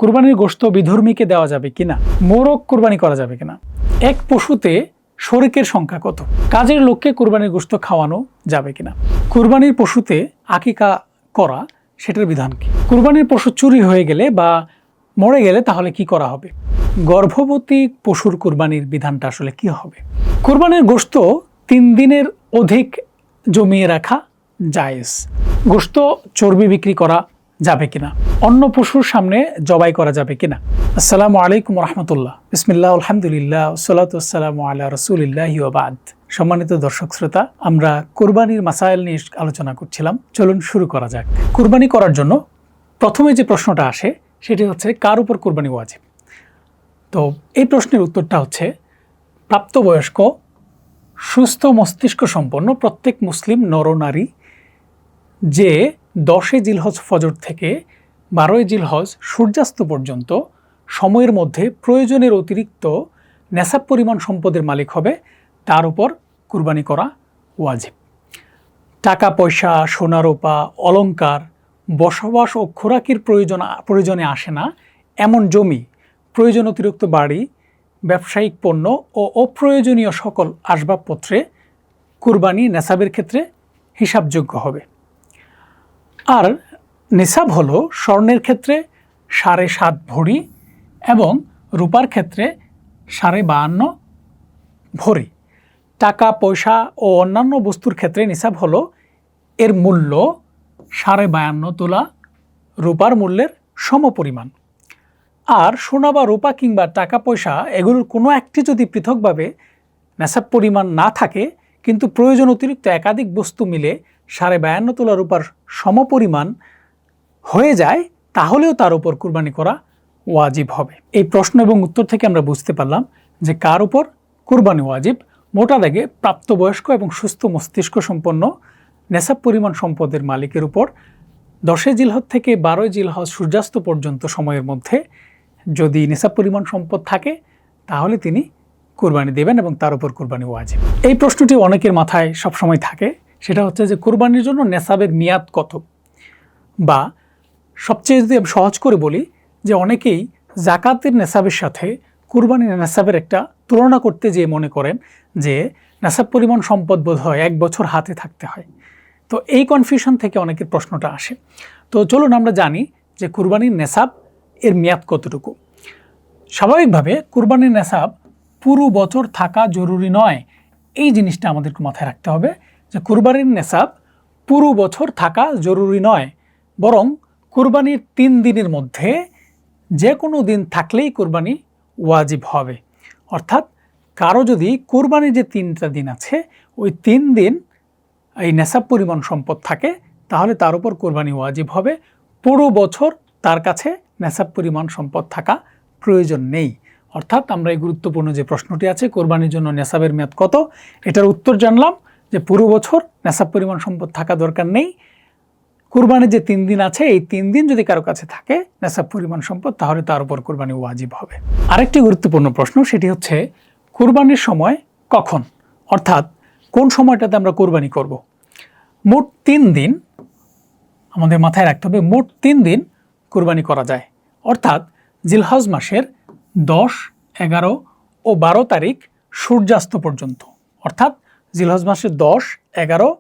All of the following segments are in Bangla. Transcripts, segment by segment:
কুরবানির গোশত বিধর্মীকে দেওয়া যাবে কিনা, মোরগ কুরবানি করা যাবে কিনা, এক পশুতে শরিকের সংখ্যা কত, কাজের লোককে কুরবানির গোশত খাওয়ানো যাবে কিনা, কুরবানির পশুতে আকিকা করা সেটার বিধান কি, কুরবানির পশু চুরি হয়ে গেলে বা মরে গেলে তাহলে কি করা হবে, গর্ভবতী পশুর কুরবানির বিধানটা আসলে কি হবে, কুরবানির গোশত 3 দিনের অধিক জমিয়ে রাখা জায়েজ, গোশত চর্বি বিক্রি করা যাবে কিনা, অন্য পশুর সামনে জবাই করা যাবে কিনা। আসসালামু আলাইকুম রহমতুল্লাহ, বিসমিল্লাহ, আলহামদুলিল্লাহ, সালাতু ওয়াসসালামু আলা রাসূলিল্লাহি ওয়া বাদ। সম্মানিত দর্শক শ্রোতা, আমরা কুরবানির মাসাইল নিয়ে আলোচনা করছিলাম, চলুন শুরু করা যাক। কুরবানি করার জন্য প্রথমে যে প্রশ্নটা আসে সেটি হচ্ছে কার উপর কুরবানি ওয়াজিব। তো এই প্রশ্নের উত্তরটা হচ্ছে প্রাপ্তবয়স্ক সুস্থ মস্তিষ্ক সম্পন্ন প্রত্যেক মুসলিম নরনারী যে 10 জিলহজ ফজর থেকে 12 জিলহজ সূর্যাস্ত পর্যন্ত সময়ের মধ্যে প্রয়োজনের অতিরিক্ত নেশাব পরিমাণ সম্পদের মালিক হবে, তার উপর কুরবানি করা ওয়াজিব। টাকা পয়সা, সোনা রূপা, অলংকার, বসবাস ও খোরাকির প্রয়োজনে আসে না এমন জমি, প্রয়োজন অতিরিক্ত বাড়ি, ব্যবসায়িক পণ্য ও অপ্রয়োজনীয় সকল আসবাবপত্রে কুরবানি নেশাবের ক্ষেত্রে হিসাবযোগ্য হবে। আর নেশাব হলো স্বর্ণের ক্ষেত্রে 7.5 ভরি এবং রূপার ক্ষেত্রে 52.5 ভরি। টাকা পয়সা ও অন্যান্য বস্তুর ক্ষেত্রে নিসাব হলো এর মূল্য 52.5 তোলা রূপার মূল্যের সমপরিমাণ। আর সোনা বা রূপা কিংবা টাকা পয়সা এগুলোর কোনো একটি যদি পৃথকভাবে নেশাব পরিমাণ না থাকে কিন্তু প্রয়োজন অতিরিক্ত একাধিক বস্তু মিলে 52.5 তোলা রূপার সমপরিমাণ হয়ে যায়, তাহলেও তার উপর কুরবানি করা ওয়াজিব হবে। এই প্রশ্ন এবং উত্তর থেকে আমরা বুঝতে পারলাম যে কার উপর কুরবানি ওয়াজিব। মোটা দাগে প্রাপ্তবয়স্ক এবং সুস্থ মস্তিষ্ক সম্পন্ন নেশাব পরিমাণ সম্পদের মালিকের উপর 10 জিলহজ থেকে 12 জিলহজ সূর্যাস্ত পর্যন্ত সময়ের মধ্যে যদি নেশাব পরিমাণ সম্পদ থাকে তাহলে তিনি কুরবানি দেবেন এবং তার উপর কুরবানি ওয়াজিব। এই প্রশ্নটি অনেকের মাথায় সবসময় থাকে, সেটা হচ্ছে যে কুরবানির জন্য নেশাবের মেয়াদ কত, বা সবচেয়ে যদি আমি সহজ করে বলি যে অনেকেই জাকাতের নেশাবের সাথে কুরবানির নেশাবের একটা তুলনা করতে যেয়ে মনে করেন যে নেশাব পরিমাণ সম্পদ বোধ হয় 1 বছর হাতে থাকতে হয়। তো এই কনফিউশন থেকে অনেকের প্রশ্নটা আসে। তো চলুন আমরা জানি যে কুরবানির নেশাব এর মেয়াদ কতটুকু। স্বাভাবিকভাবে কুরবানির নেশাব পুরো বছর থাকা জরুরি নয়, এই জিনিসটা আমাদেরকে মাথায় রাখতে হবে যে কুরবানির নেশাব পুরো বছর থাকা জরুরি নয়, বরং কুরবানির 3 দিনের মধ্যে যে কোনো দিন থাকলেই কুরবানি ওয়াজিব হবে। অর্থাৎ কারো যদি কুরবানির যে 3টা দিন আছে ওই 3 দিন এই নেশাব পরিমাণ সম্পদ থাকে তাহলে তার উপর কুরবানি ওয়াজিব হবে। পুরো বছর তার কাছে নেশাব পরিমাণ সম্পদ থাকা প্রয়োজন নেই। অর্থাৎ আমরা এই গুরুত্বপূর্ণ যে প্রশ্নটি আছে কুরবানির জন্য নেশাবের মেয়াদ কত, এটার উত্তর জানলাম যে পুরো বছর নেশাব পরিমাণ সম্পদ থাকা দরকার নেই। কুরবানির যে 3 দিন আছে এই 3 দিন যদি কারো কাছে থাকে নেশাব পরিমাণ সম্পদ তাহলে তার উপর কুরবানি ওয়াজিব হবে। আরেকটি গুরুত্বপূর্ণ প্রশ্ন সেটি হচ্ছে কুরবানির সময় কখন, অর্থাৎ কোন সময়টাতে আমরা কুরবানি করব। মোট 3 দিন আমাদের মাথায় রাখতে হবে, মোট 3 দিন কুরবানি করা যায়। অর্থাৎ জিলহজ মাসের 10, 11 ও 12 তারিখ সূর্যাস্ত পর্যন্ত, অর্থাৎ জিলহজ মাসের 10, 11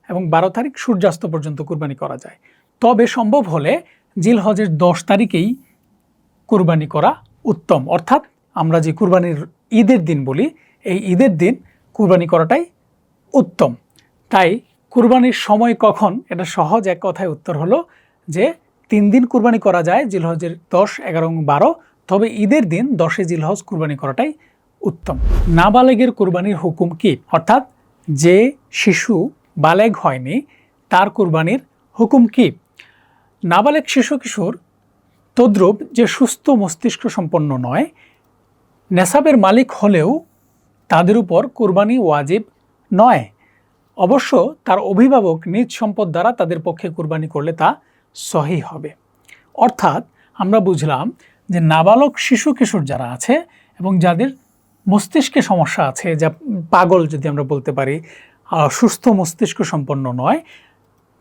এবং 12 তারিখ সূর্যাস্ত পর্যন্ত কুরবানি করা যায়। তবে সম্ভব হলে জিলহজের 10 তারিখেই কুরবানি করা উত্তম। অর্থাৎ আমরা যে কুরবানির ঈদের দিন বলি এই ঈদের দিন কুরবানি করাটাই উত্তম। তাই কুরবানির সময় কখন, এটা সহজ এক কথায় উত্তর হলো যে 3 দিন কুরবানি করা যায়, জিলহজের 10, 11 এবং 12, তবে ঈদের দিন 10 জিলহজ কুরবানি করাটাই উত্তম। নাবালেগের কুরবানির হুকুম কি, অর্থাৎ যে শিশু বালেগ হয়নি তার কুরবানির হুকুম কি। নাবালেগ শিশু কিশোর তদ্রূপ যে সুস্থ মস্তিষ্ক সম্পন্ন নয়, নেশাবের মালিক হলেও তাদের উপর কুরবানি ওয়াজিব নয়। অবশ্য তার অভিভাবক নিজ সম্পদ দ্বারা তাদের পক্ষে কুরবানি করলে তা সহিহ হবে। অর্থাৎ আমরা বুঝলাম যে নাবালক শিশু কিশোর যারা আছে এবং যাদের মস্তিষ্কে সমস্যা আছে, যা পাগল যদি আমরা বলতে পারি, সুস্থ মস্তিষ্ক সম্পন্ন নয়,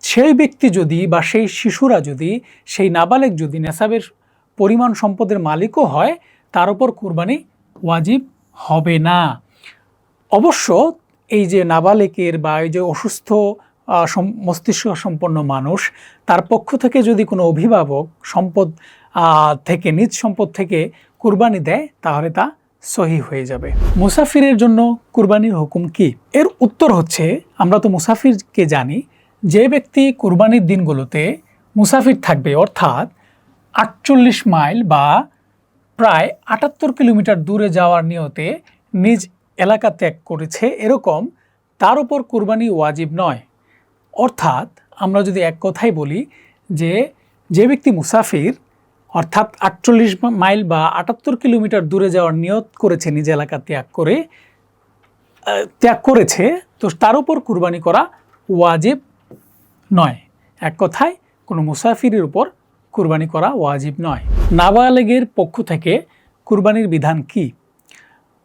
সেই ব্যক্তি যদি বা সেই শিশুরা যদি, সেই নাবালেগ যদি নেশাবের পরিমাণ সম্পদের মালিকও হয় তার উপর কুরবানি ওয়াজিব হবে না। অবশ্য এই যে নাবালেকের বা এই যে অসুস্থ মস্তিষ্ক সম্পন্ন মানুষ, তার পক্ষ থেকে যদি কোনো অভিভাবক সম্পদ থেকে নিজ সম্পদ থেকে কুরবানি দেয় তাহলে তা সহি হয়ে যাবে। মুসাফিরের জন্য কুরবানির হুকুম কি? এর উত্তর হচ্ছে, আমরা তো মুসাফিরকে জানি, যে ব্যক্তি কুরবানির দিনগুলোতে মুসাফির থাকবে, অর্থাৎ 48 মাইল বা প্রায় 78 কিলোমিটার দূরে যাওয়ার নিয়তে নিজ এলাকা ত্যাগ করেছে, এরকম তার উপর কুরবানি ওয়াজিব নয়। অর্থাৎ আমরা যদি এক কথাই বলি যে ব্যক্তি মুসাফির অর্থাৎ 48 মাইল বা 78 কিলোমিটার দূরে যাওয়ার নিয়ত করেছে, নিজ এলাকা ত্যাগ করেছে, তো তার উপর কুরবানি করা ওয়াজিব নয়। এক কথায় কোনো মুসাফিরের উপর কুরবানি করা ওয়াজিব নয়। নাবালেগের পক্ষ থেকে কুরবানির বিধান কি?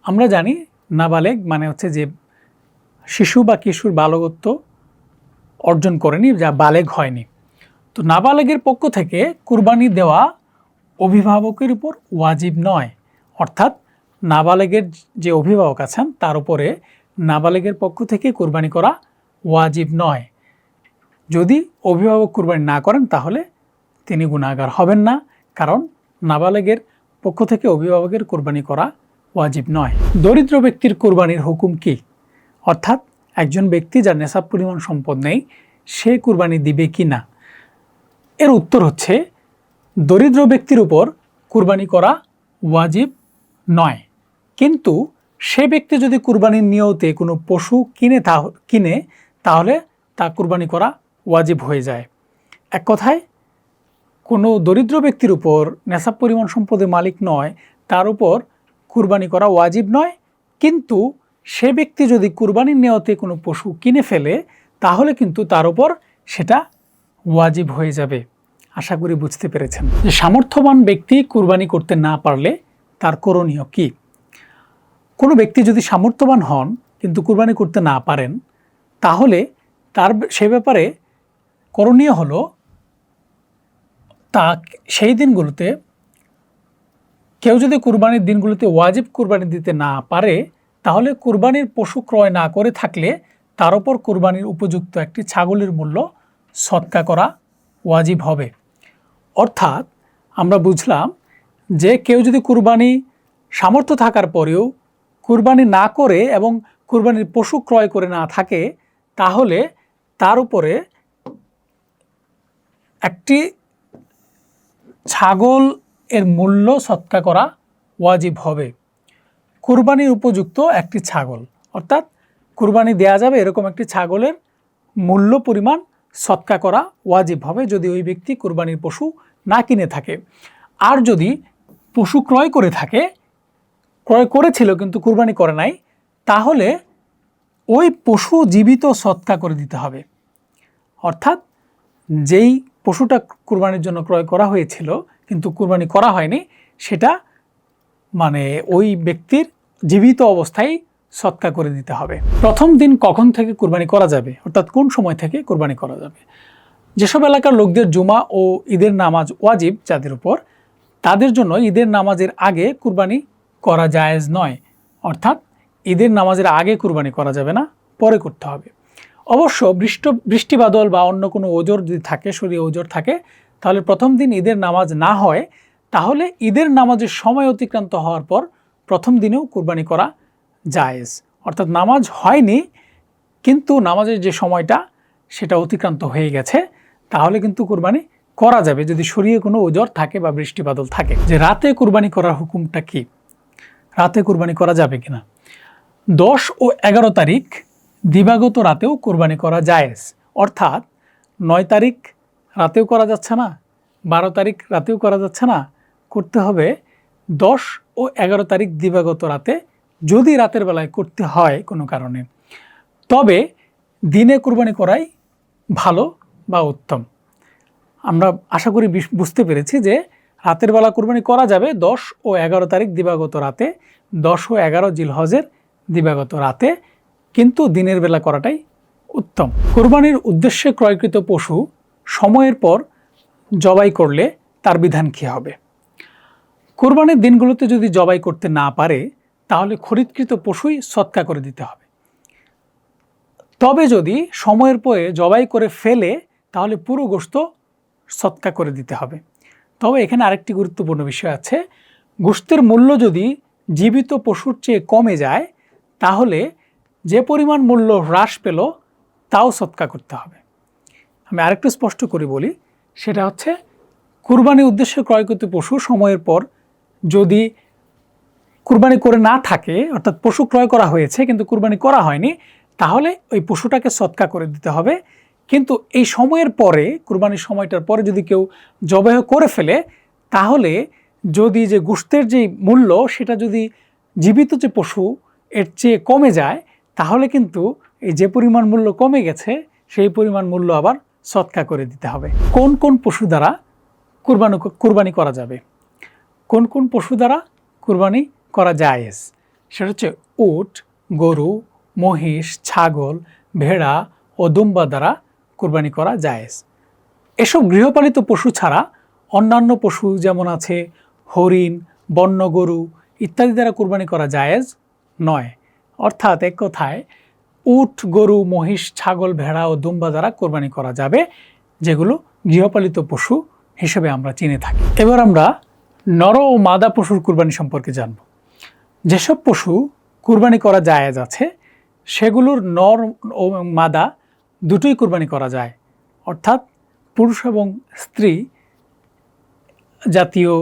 আমরা জানি নাবালেগ মানে হচ্ছে যে শিশু বা কিশোর বালকত্ব অর্জন করেনি, যা বালেগ হয়নি। তো নাবালেগের পক্ষ থেকে কুরবানি দেওয়া অভিভাবকের উপর ওয়াজিব নয়। অর্থাৎ নাবালেগের যে অভিভাবক আছেন তার উপরে নাবালেগের পক্ষ থেকে কুরবানি করা ওয়াজিব নয়। যদি অভিভাবক কুরবানি না করেন তাহলে তিনি গুনাহগার হবেন না, কারণ নাবালেগের পক্ষ থেকে অভিভাবকের কুরবানি করা ওয়াজিব নয়। দরিদ্র ব্যক্তির কুরবানির হুকুম কি? অর্থাৎ একজন ব্যক্তি যার নেশাব পরিমাণ সম্পদ নেই, সে কুরবানি দিবে কি না? এর উত্তর হচ্ছে, দরিদ্র ব্যক্তির উপর কুরবানি করা ওয়াজিব নয়, কিন্তু সে ব্যক্তি যদি কুরবানির নিয়তে কোনো পশু কিনে তাহলে তা কুরবানি করা ওয়াজিব হয়ে যায়। এক কথায় কোনো দরিদ্র ব্যক্তির উপর নেশাব পরিমাণ সম্পদের মালিক নয়, তার উপর কুরবানি করা ওয়াজিব নয়, কিন্তু সে ব্যক্তি যদি কুরবানির নিয়তে কোনো পশু কিনে ফেলে তাহলে কিন্তু তার উপর সেটা ওয়াজিব হয়ে যাবে। আশা করি বুঝতে পেরেছেন। যে সামর্থ্যবান ব্যক্তি কুরবানি করতে না পারলে তার করণীয় কি? কোনো ব্যক্তি যদি সামর্থ্যবান হন কিন্তু কুরবানি করতে না পারেন, তাহলে সে ব্যাপারে করণীয় হলো সেই দিনগুলোতে কেউ যদি কুরবানির দিনগুলোতে ওয়াজিব কুরবানি দিতে না পারে, তাহলে কুরবানির পশু ক্রয় না করে থাকলে তার উপর কুরবানির উপযুক্ত একটি ছাগলের মূল্য সদকা করা ওয়াজিব হবে। অর্থাৎ আমরা বুঝলাম যে কেউ যদি কুরবানি সামর্থ্য থাকার পরেও কুরবানি না করে এবং কুরবানির পশু ক্রয় করে না থাকে, তাহলে তার উপরে একটি ছাগল এর মূল্য সদকা করা ওয়াজিব হবে। কুরবানির উপযুক্ত একটি ছাগল, অর্থাৎ কুরবানি দেয়া যাবে এরকম একটি ছাগলের মূল্য পরিমাণ সদকা করা ওয়াজিব হবে, যদি ওই ব্যক্তি কুরবানির পশু না কিনে থাকে। আর যদি পশু ক্রয় করেছিল কিন্তু কুরবানি করে নাই, তাহলে ওই পশু জীবিত সদকা করে দিতে হবে। অর্থাৎ যেই পশুটা কুরবানির জন্য ক্রয় করা হয়েছিল কিন্তু কুরবানি করা হয়নি, সেটা মানে ওই ব্যক্তির জীবিত অবস্থায় সদকা করে দিতে হবে। প্রথম দিন কখন থেকে কুরবানি করা যাবে, অর্থাৎ কোন সময় থেকে কুরবানি করা যাবে? যেসব এলাকার লোকদের জুমা ও ঈদের নামাজ ওয়াজিব যাদের উপর, তাদের জন্য ঈদের নামাজের আগে কুরবানি করা জায়েজ নয়। অর্থাৎ ঈদের নামাজের আগে কুরবানি করা যাবে না, পরে করতে হবে। অবশ্য বৃষ্টি বাদল বা অন্য কোনো ওজর যদি থাকে, শরীরে ওজর থাকে, তাহলে প্রথম দিন ঈদের নামাজ না হয়, তাহলে ঈদের নামাজের সময় অতিক্রান্ত হওয়ার পর প্রথম দিনেও কুরবানি করা জায়েজ। অর্থাৎ নামাজ হয়নি কিন্তু নামাজের যে সময়টা সেটা অতিক্রান্ত হয়ে গেছে, তাহলে কিন্তু কুরবানি করা যাবে যদি শরীরে কোনো ওজর থাকে বা বৃষ্টি বাদল থাকে। যে রাতে কুরবানি করার হুকুমটা কি? রাতে কুরবানি করা যাবে কিনা? 10 ও 11 তারিখ দিবাগত রাতেও কুরবানি করা জায়েজ। অর্থাৎ 9 তারিখ রাতেও করা যাচ্ছে না, 12 তারিখ রাতেও করা যাচ্ছে না, করতে হবে 10 ও 11 তারিখ দিবাগত রাতে, যদি রাতের বেলায় করতে হয় কোনো কারণে, তবে দিনে কুরবানি করাই ভালো বা উত্তম। আমরা আশা করি বুঝতে পেরেছি যে রাতের বেলা কুরবানি করা যাবে 10 ও 11 তারিখ দিবাগত রাতে, 10 ও 11 জিলহজের দিবাগত রাতে, কিন্তু দিনের বেলা করাটাই উত্তম। কুরবানির উদ্দেশ্যে ক্রয়কৃত পশু সময়ের পর জবাই করলে তার বিধান কী হবে? কোরবানির দিনগুলোতে যদি জবাই করতে না পারে তাহলে খরিদকৃত পশুই সৎকা করে দিতে হবে। তবে যদি সময়ের পরে জবাই করে ফেলে তাহলে পুরো গোশত সৎকা করে দিতে হবে। তবে এখানে আরেকটি গুরুত্বপূর্ণ বিষয় আছে, গোশতের মূল্য যদি জীবিত পশুর চেয়ে কমে যায় তাহলে যে পরিমাণ মূল্য হ্রাস পেল তাও সৎকা করতে হবে। আমি আরেকটু স্পষ্ট করে বলি, সেটা হচ্ছে কুরবানির উদ্দেশ্যে ক্রয়কৃত পশু সময়ের পর যদি কুরবানি করে না থাকে, অর্থাৎ পশু ক্রয় করা হয়েছে কিন্তু কুরবানি করা হয়নি, তাহলে ওই পশুটাকে সৎকা করে দিতে হবে। কিন্তু এই সময়ের পরে, কুরবানির সময়টার পরে যদি কেউ জবাই করে ফেলে তাহলে যদি যে গোশতের যে মূল্য সেটা যদি জীবিত যে পশু এর চেয়ে কমে যায় তাহলে কিন্তু এই যে পরিমাণ মূল্য কমে গেছে সেই পরিমাণ মূল্য আবার সৎকা করে দিতে হবে। কোন কোন পশু দ্বারা কুরবানি করা যাবে, কোন কোন পশু দ্বারা কুরবানি করা জায়েজ, সেটা হচ্ছে উট, গরু, মহিষ, ছাগল, ভেড়া ও দুম্বা দ্বারা কুরবানি করা জায়েজ। এসব গৃহপালিত পশু ছাড়া অন্যান্য পশু যেমন আছে হরিণ, বন্য গরু ইত্যাদি দ্বারা কুরবানি করা জায়েজ নয়। অর্থাৎ এক কথায় উট, গরু, মহিষ, ছাগল, ভেড়া ও দুম্বা দ্বারা কোরবানি করা যাবে, যেগুলো গৃহপালিত পশু হিসেবে আমরা চিনে থাকি। এবার আমরা নর ও মাদা পশুর কুরবানি সম্পর্কে জানব। যেসব পশু কুরবানি করা জায়েজ আছে সেগুলোর নর ও মাদা দুটোই কুরবানি করা যায়, অর্থাৎ পুরুষ এবং স্ত্রী জাতীয়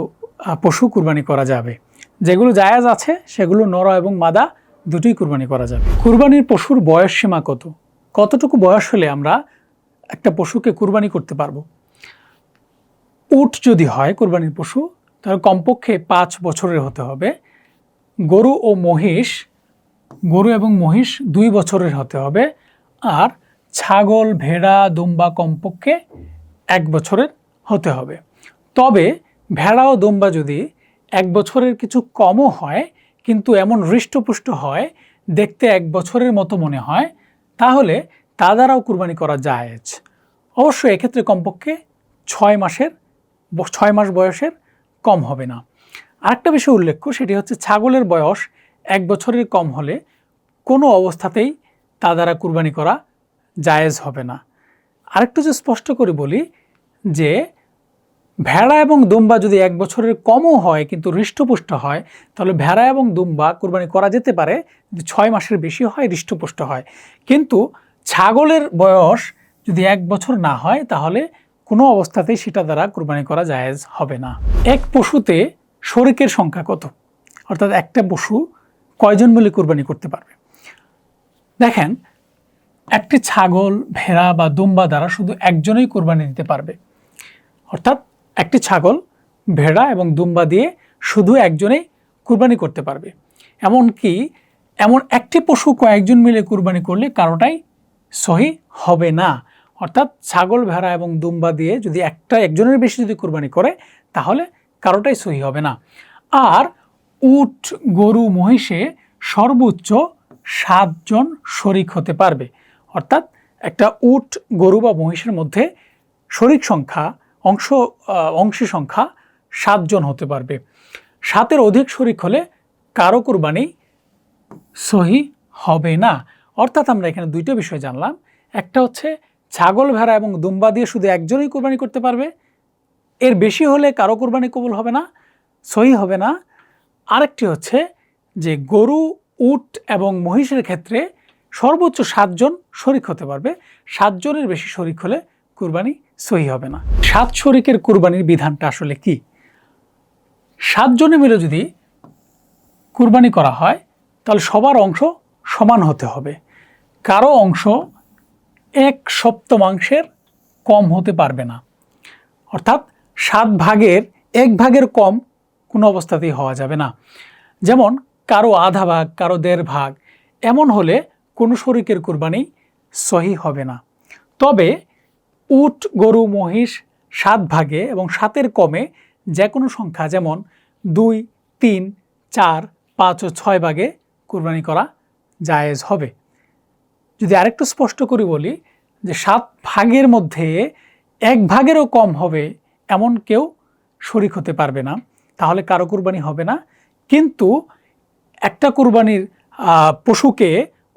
পশু কুরবানি করা যাবে। যেগুলো জায়েজ আছে সেগুলো নর এবং মাদা দুটোই কুরবানি করা যাবে। কুরবানির পশুর বয়স সীমা কতটুকু বয়স হলে আমরা একটা পশুকে কুরবানি করতে পারবো? উট যদি হয় কুরবানির পশু তাহলে কমপক্ষে 5 বছরের হতে হবে। গরু এবং মহিষ 2 বছরের হতে হবে। আর ছাগল, ভেড়া, দুম্বা কমপক্ষে 1 বছরের হতে হবে। তবে ভেড়া ও দুম্বা যদি 1 বছরের কিছু কমও হয় কিন্তু এমন হৃষ্টপুষ্ট হয়, দেখতে 1 বছরের মতো মনে হয়, তাহলে তা দ্বারাও কুরবানি করা জায়েজ। অবশ্য এক্ষেত্রে কমপক্ষে 6 মাস বয়সের কম হবে না। আরেকটা বিষয় উল্লেখ্য, সেটি হচ্ছে ছাগলের বয়স 1 বছরের কম হলে কোনো অবস্থাতেই তা দ্বারা কুরবানি করা জায়েজ হবে না। আরেকটু যে স্পষ্ট করে বলি যে ভেড়া এবং দুম্বা যদি 1 বছরের কমও হয় কিন্তু হৃষ্টপুষ্ট হয় তাহলে ভেড়া এবং দুম্বা কুরবানি করা যেতে পারে যদি 6 মাসের বেশি হয়, হৃষ্টপুষ্ট হয়। কিন্তু ছাগলের বয়স যদি 1 বছর না হয় তাহলে কোনো অবস্থাতেই সেটা দ্বারা কুরবানি করা জায়েজ হবে না। এক পশুতে শরিকের সংখ্যা কত, অর্থাৎ একটা পশু কয়জন মিলে কুরবানি করতে পারবে? দেখেন, একটি ছাগল, ভেড়া বা দুম্বা দ্বারা শুধু একজনই কুরবানি দিতে পারবে। অর্থাৎ একটি ছাগল, ভেড়া এবং দুম্বা দিয়ে শুধু একজনেই কুরবানি করতে পারবে। এমন একটি পশু কয়েকজন মিলে কুরবানি করলে কারোটাই সহি হবে না। অর্থাৎ ছাগল, ভেড়া এবং দুম্বা দিয়ে যদি একজনের বেশি যদি কুরবানি করে তাহলে কারোটাই সহি হবে না। আর উট, গরু, মহিষে সর্বোচ্চ 7 জন শরিক হতে পারবে। অর্থাৎ একটা উট, গরু বা মহিষের মধ্যে শরিক সংখ্যা অংশী সংখ্যা 7 জন হতে পারবে। 7-এর অধিক শরিক হলে কারো কুরবানি সহি হবে না। অর্থাৎ আমরা এখানে 2টা বিষয় জানলাম। একটা হচ্ছে ছাগল, ভেড়া এবং দুম্বা দিয়ে শুধু একজনই কুরবানি করতে পারবে, এর বেশি হলে কারো কুরবানি কবুল হবে না, সহি হবে না। আরেকটি হচ্ছে যে গরু, উট এবং মহিষের ক্ষেত্রে সর্বোচ্চ 7 জন শরিক হতে পারবে, 7 জনের বেশি শরিক হলে কুরবানি সহি হবে না। 7 শরিকের কুরবানির বিধানটা আসলে কি? 7 জনে মিলে যদি কুরবানি করা হয় তাহলে সবার অংশ সমান হতে হবে। কারো অংশ 1/7 কম হতে পারবে না। অর্থাৎ 7 ভাগের 1 ভাগের কম কোনো অবস্থাতেই হওয়া যাবে না। যেমন কারো আধা ভাগ, কারো 1.5 ভাগ, এমন হলে কোনো শরিকের কুরবানি সহি হবে না। তবে উট, গরু, মহিষ 7 ভাগে এবং 7-এর কমে যে কোনো সংখ্যা, যেমন 2, 3, 4, 5 ও 6 ভাগে কুরবানি করা জায়েজ হবে। যদি আরেকটু স্পষ্ট করে বলি যে 7 ভাগের মধ্যে 1 ভাগেরও কম হবে এমন কেউ শরিক হতে পারবে না। তাহলে কারো কুরবানি হবে না। কিন্তু একটা কুরবানির পশুকে,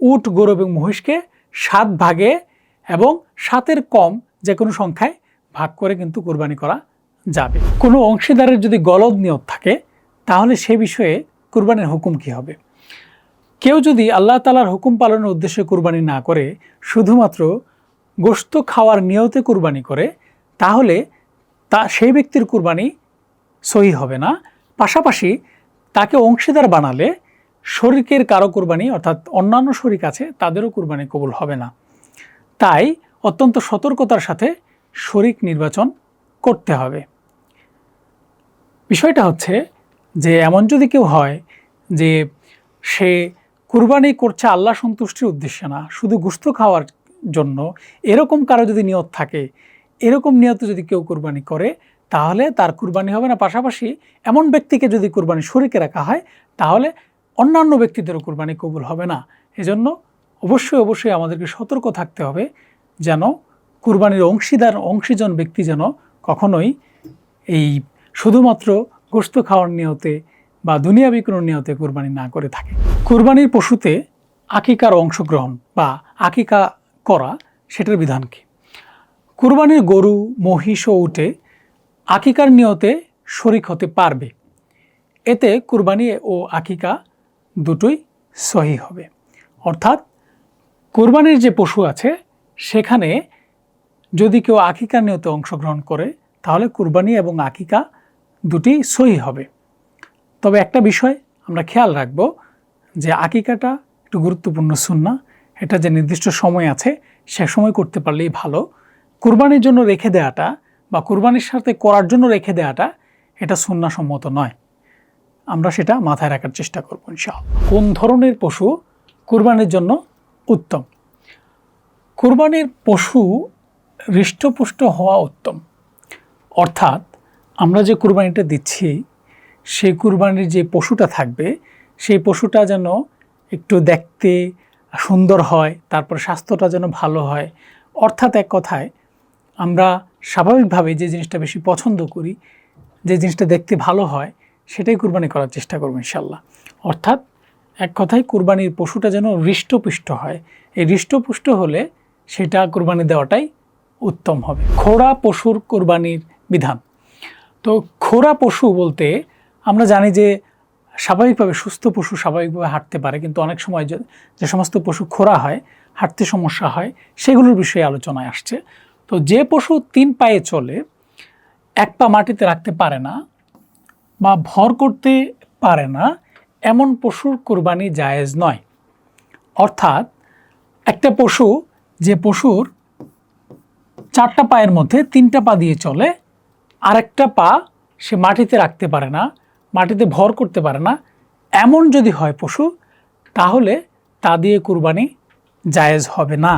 উট, গরু এবং মহিষকে 7 ভাগে এবং 7-এর কম যে কোনো সংখ্যায় ভাগ করে কিন্তু কুরবানি করা যাবে। কোনো অংশীদারের যদি গলদ নিয়ত থাকে তাহলে সে বিষয়ে কুরবানির হুকুম কি হবে? কেউ যদি আল্লাহ তাআলার হুকুম পালনের উদ্দেশ্যে কুরবানি না করে শুধুমাত্র গোশত খাওয়ার নিয়তে কুরবানি করে, তাহলে সেই ব্যক্তির কুরবানি সহি হবে না। পাশাপাশি তাকে অংশীদার বানালে শরীকের কারো কুরবানি, অর্থাৎ অন্যান্য শরীক আছে তাদেরও কুরবানি কবুল হবে না। তাই অত্যন্ত সতর্কতার সাথে শরীক নির্বাচন করতে হবে। বিষয়টা হচ্ছে যে এমন যদি কেউ হয় যে সে কুরবানি করছে আল্লাহ সন্তুষ্টির উদ্দেশ্যে না, শুধু গোশত খাওয়ার জন্য, এরকম কারো যদি নিয়ত থাকে, এরকম নিয়তে যদি কেউ কুরবানি করে তাহলে তার কুরবানি হবে না। পাশাপাশি এমন ব্যক্তিকে যদি কুরবানি শরীকে রাখা হয় তাহলে অন্যান্য ব্যক্তিদেরও কুরবানি কবুল হবে না। এজন্য অবশ্যই আমাদেরকে সতর্ক থাকতে হবে যেন কুরবানির অংশীজন ব্যক্তি যেন কখনোই এই শুধুমাত্র গোশত খাওয়ার নিয়তে বা দুনিয়াবি কোনো নিয়তে কুরবানি না করে থাকে। কুরবানির পশুতে আকিকার অংশগ্রহণ বা আকিকা করা, সেটার বিধান কি? কুরবানির গরু, মহিষ ও উটে আকিকার নিয়তে শরীক হতে পারবে। এতে কুরবানি ও আকিকা দুটোই সহি হবে। অর্থাৎ কুরবানির যে পশু আছে সেখানে যদি কেউ আকিকার নিয়তে অংশগ্রহণ করে তাহলে কুরবানি এবং আকিকা দুটি সহি হবে। তবে একটা বিষয় আমরা খেয়াল রাখব যে আকিকাটা একটু গুরুত্বপূর্ণ সুন্নাহ। এটা যে নির্দিষ্ট সময় আছে সে সময় করতে পারলেই ভালো। কুরবানির জন্য রেখে দেওয়াটা বা কুরবানির সাথে করার জন্য রেখে দেওয়াটা এটা সুন্নাহসম্মত নয়। আমরা সেটা মাথায় রাখার চেষ্টা করব ইনশাআল্লাহ। কোন ধরনের পশু কুরবানির জন্য উত্তম? কুরবানির পশু হৃষ্টপুষ্ট হওয়া উত্তম। অর্থাৎ আমরা যে কুরবানিটা দিচ্ছি সেই কুরবানির যে পশুটা থাকবে সেই পশুটা যেন একটু দেখতে সুন্দর হয়, তারপর স্বাস্থ্যটা যেন ভালো হয়। অর্থাৎ এক কথায় আমরা স্বাভাবিকভাবে যে জিনিসটা বেশি পছন্দ করি, যে জিনিসটা দেখতে ভালো হয়, সেটাই কুরবানি করার চেষ্টা করব ইনশাআল্লাহ। অর্থাৎ এক কথায় কুরবানির পশুটা যেন হৃষ্টপুষ্ট হয়। এই হৃষ্টপুষ্ট হলে সেটা কুরবানি দেওয়াটাই উত্তম হবে। খোড়া পশুর কুরবানির বিধান। তো খোড়া পশু বলতে আমরা জানি যে স্বাভাবিকভাবে সুস্থ পশু স্বাভাবিকভাবে হাঁটতে পারে, কিন্তু অনেক সময় যে সমস্ত পশু খোড়া হয়, হাঁটতে সমস্যা হয়, সেগুলোর বিষয়ে আলোচনায় আসছে। তো যে পশু 3 পায়ে চলে, 1 পা মাটিতে রাখতে পারে না বা ভর করতে পারে না, এমন পশুর কুরবানি জায়েজ নয়। অর্থাৎ একটা পশু, যে পশুর 4টা পায়ের মধ্যে 3টা পা দিয়ে চলে, আরেকটা পা সে মাটিতে রাখতে পারে না, মাটিতে ভর করতে পারে না, এমন যদি হয় পশু, তাহলে তা দিয়ে কুরবানি জায়েজ হবে না।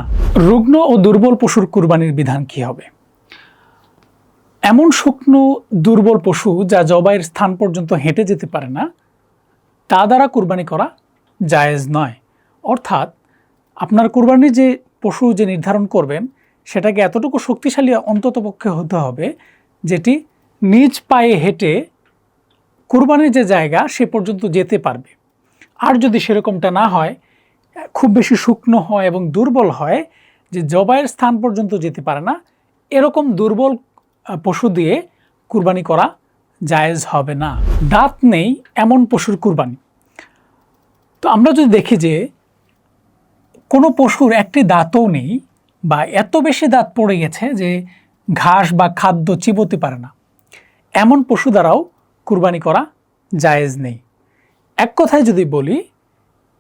রুগ্ন ও দুর্বল পশুর কুরবানির বিধান কি হবে? এমন শুকনো দুর্বল পশু যা জবাইয়ের স্থান পর্যন্ত হেঁটে যেতে পারে না, তা দ্বারা কুরবানি করা জায়েজ নয়। অর্থাৎ আপনার কুরবানির যে পশু যে নির্ধারণ করবেন সেটাকে এতটুকু শক্তিশালী অন্ততপক্ষে হতে হবে যেটি নিজ পায়ে হেঁটে কুরবানির যে জায়গা সে পর্যন্ত যেতে পারবে। আর যদি সেরকমটা না হয়, খুব বেশি শুকনো হয় এবং দুর্বল হয় যে জবাইয়ের স্থান পর্যন্ত যেতে পারে না, এরকম দুর্বল পশু দিয়ে কুরবানি করা জায়েজ হবে না। দাঁত নেই এমন পশুর কুরবানি। তো আমরা যদি দেখি যে কোনো পশুর একটি দাঁতও নেই বা এত বেশি দাঁত পড়ে গেছে যে ঘাস বা খাদ্য চিবোতে পারে না, এমন পশু দ্বারাও কুরবানি করা জায়েজ নেই। এক কথায় যদি বলি,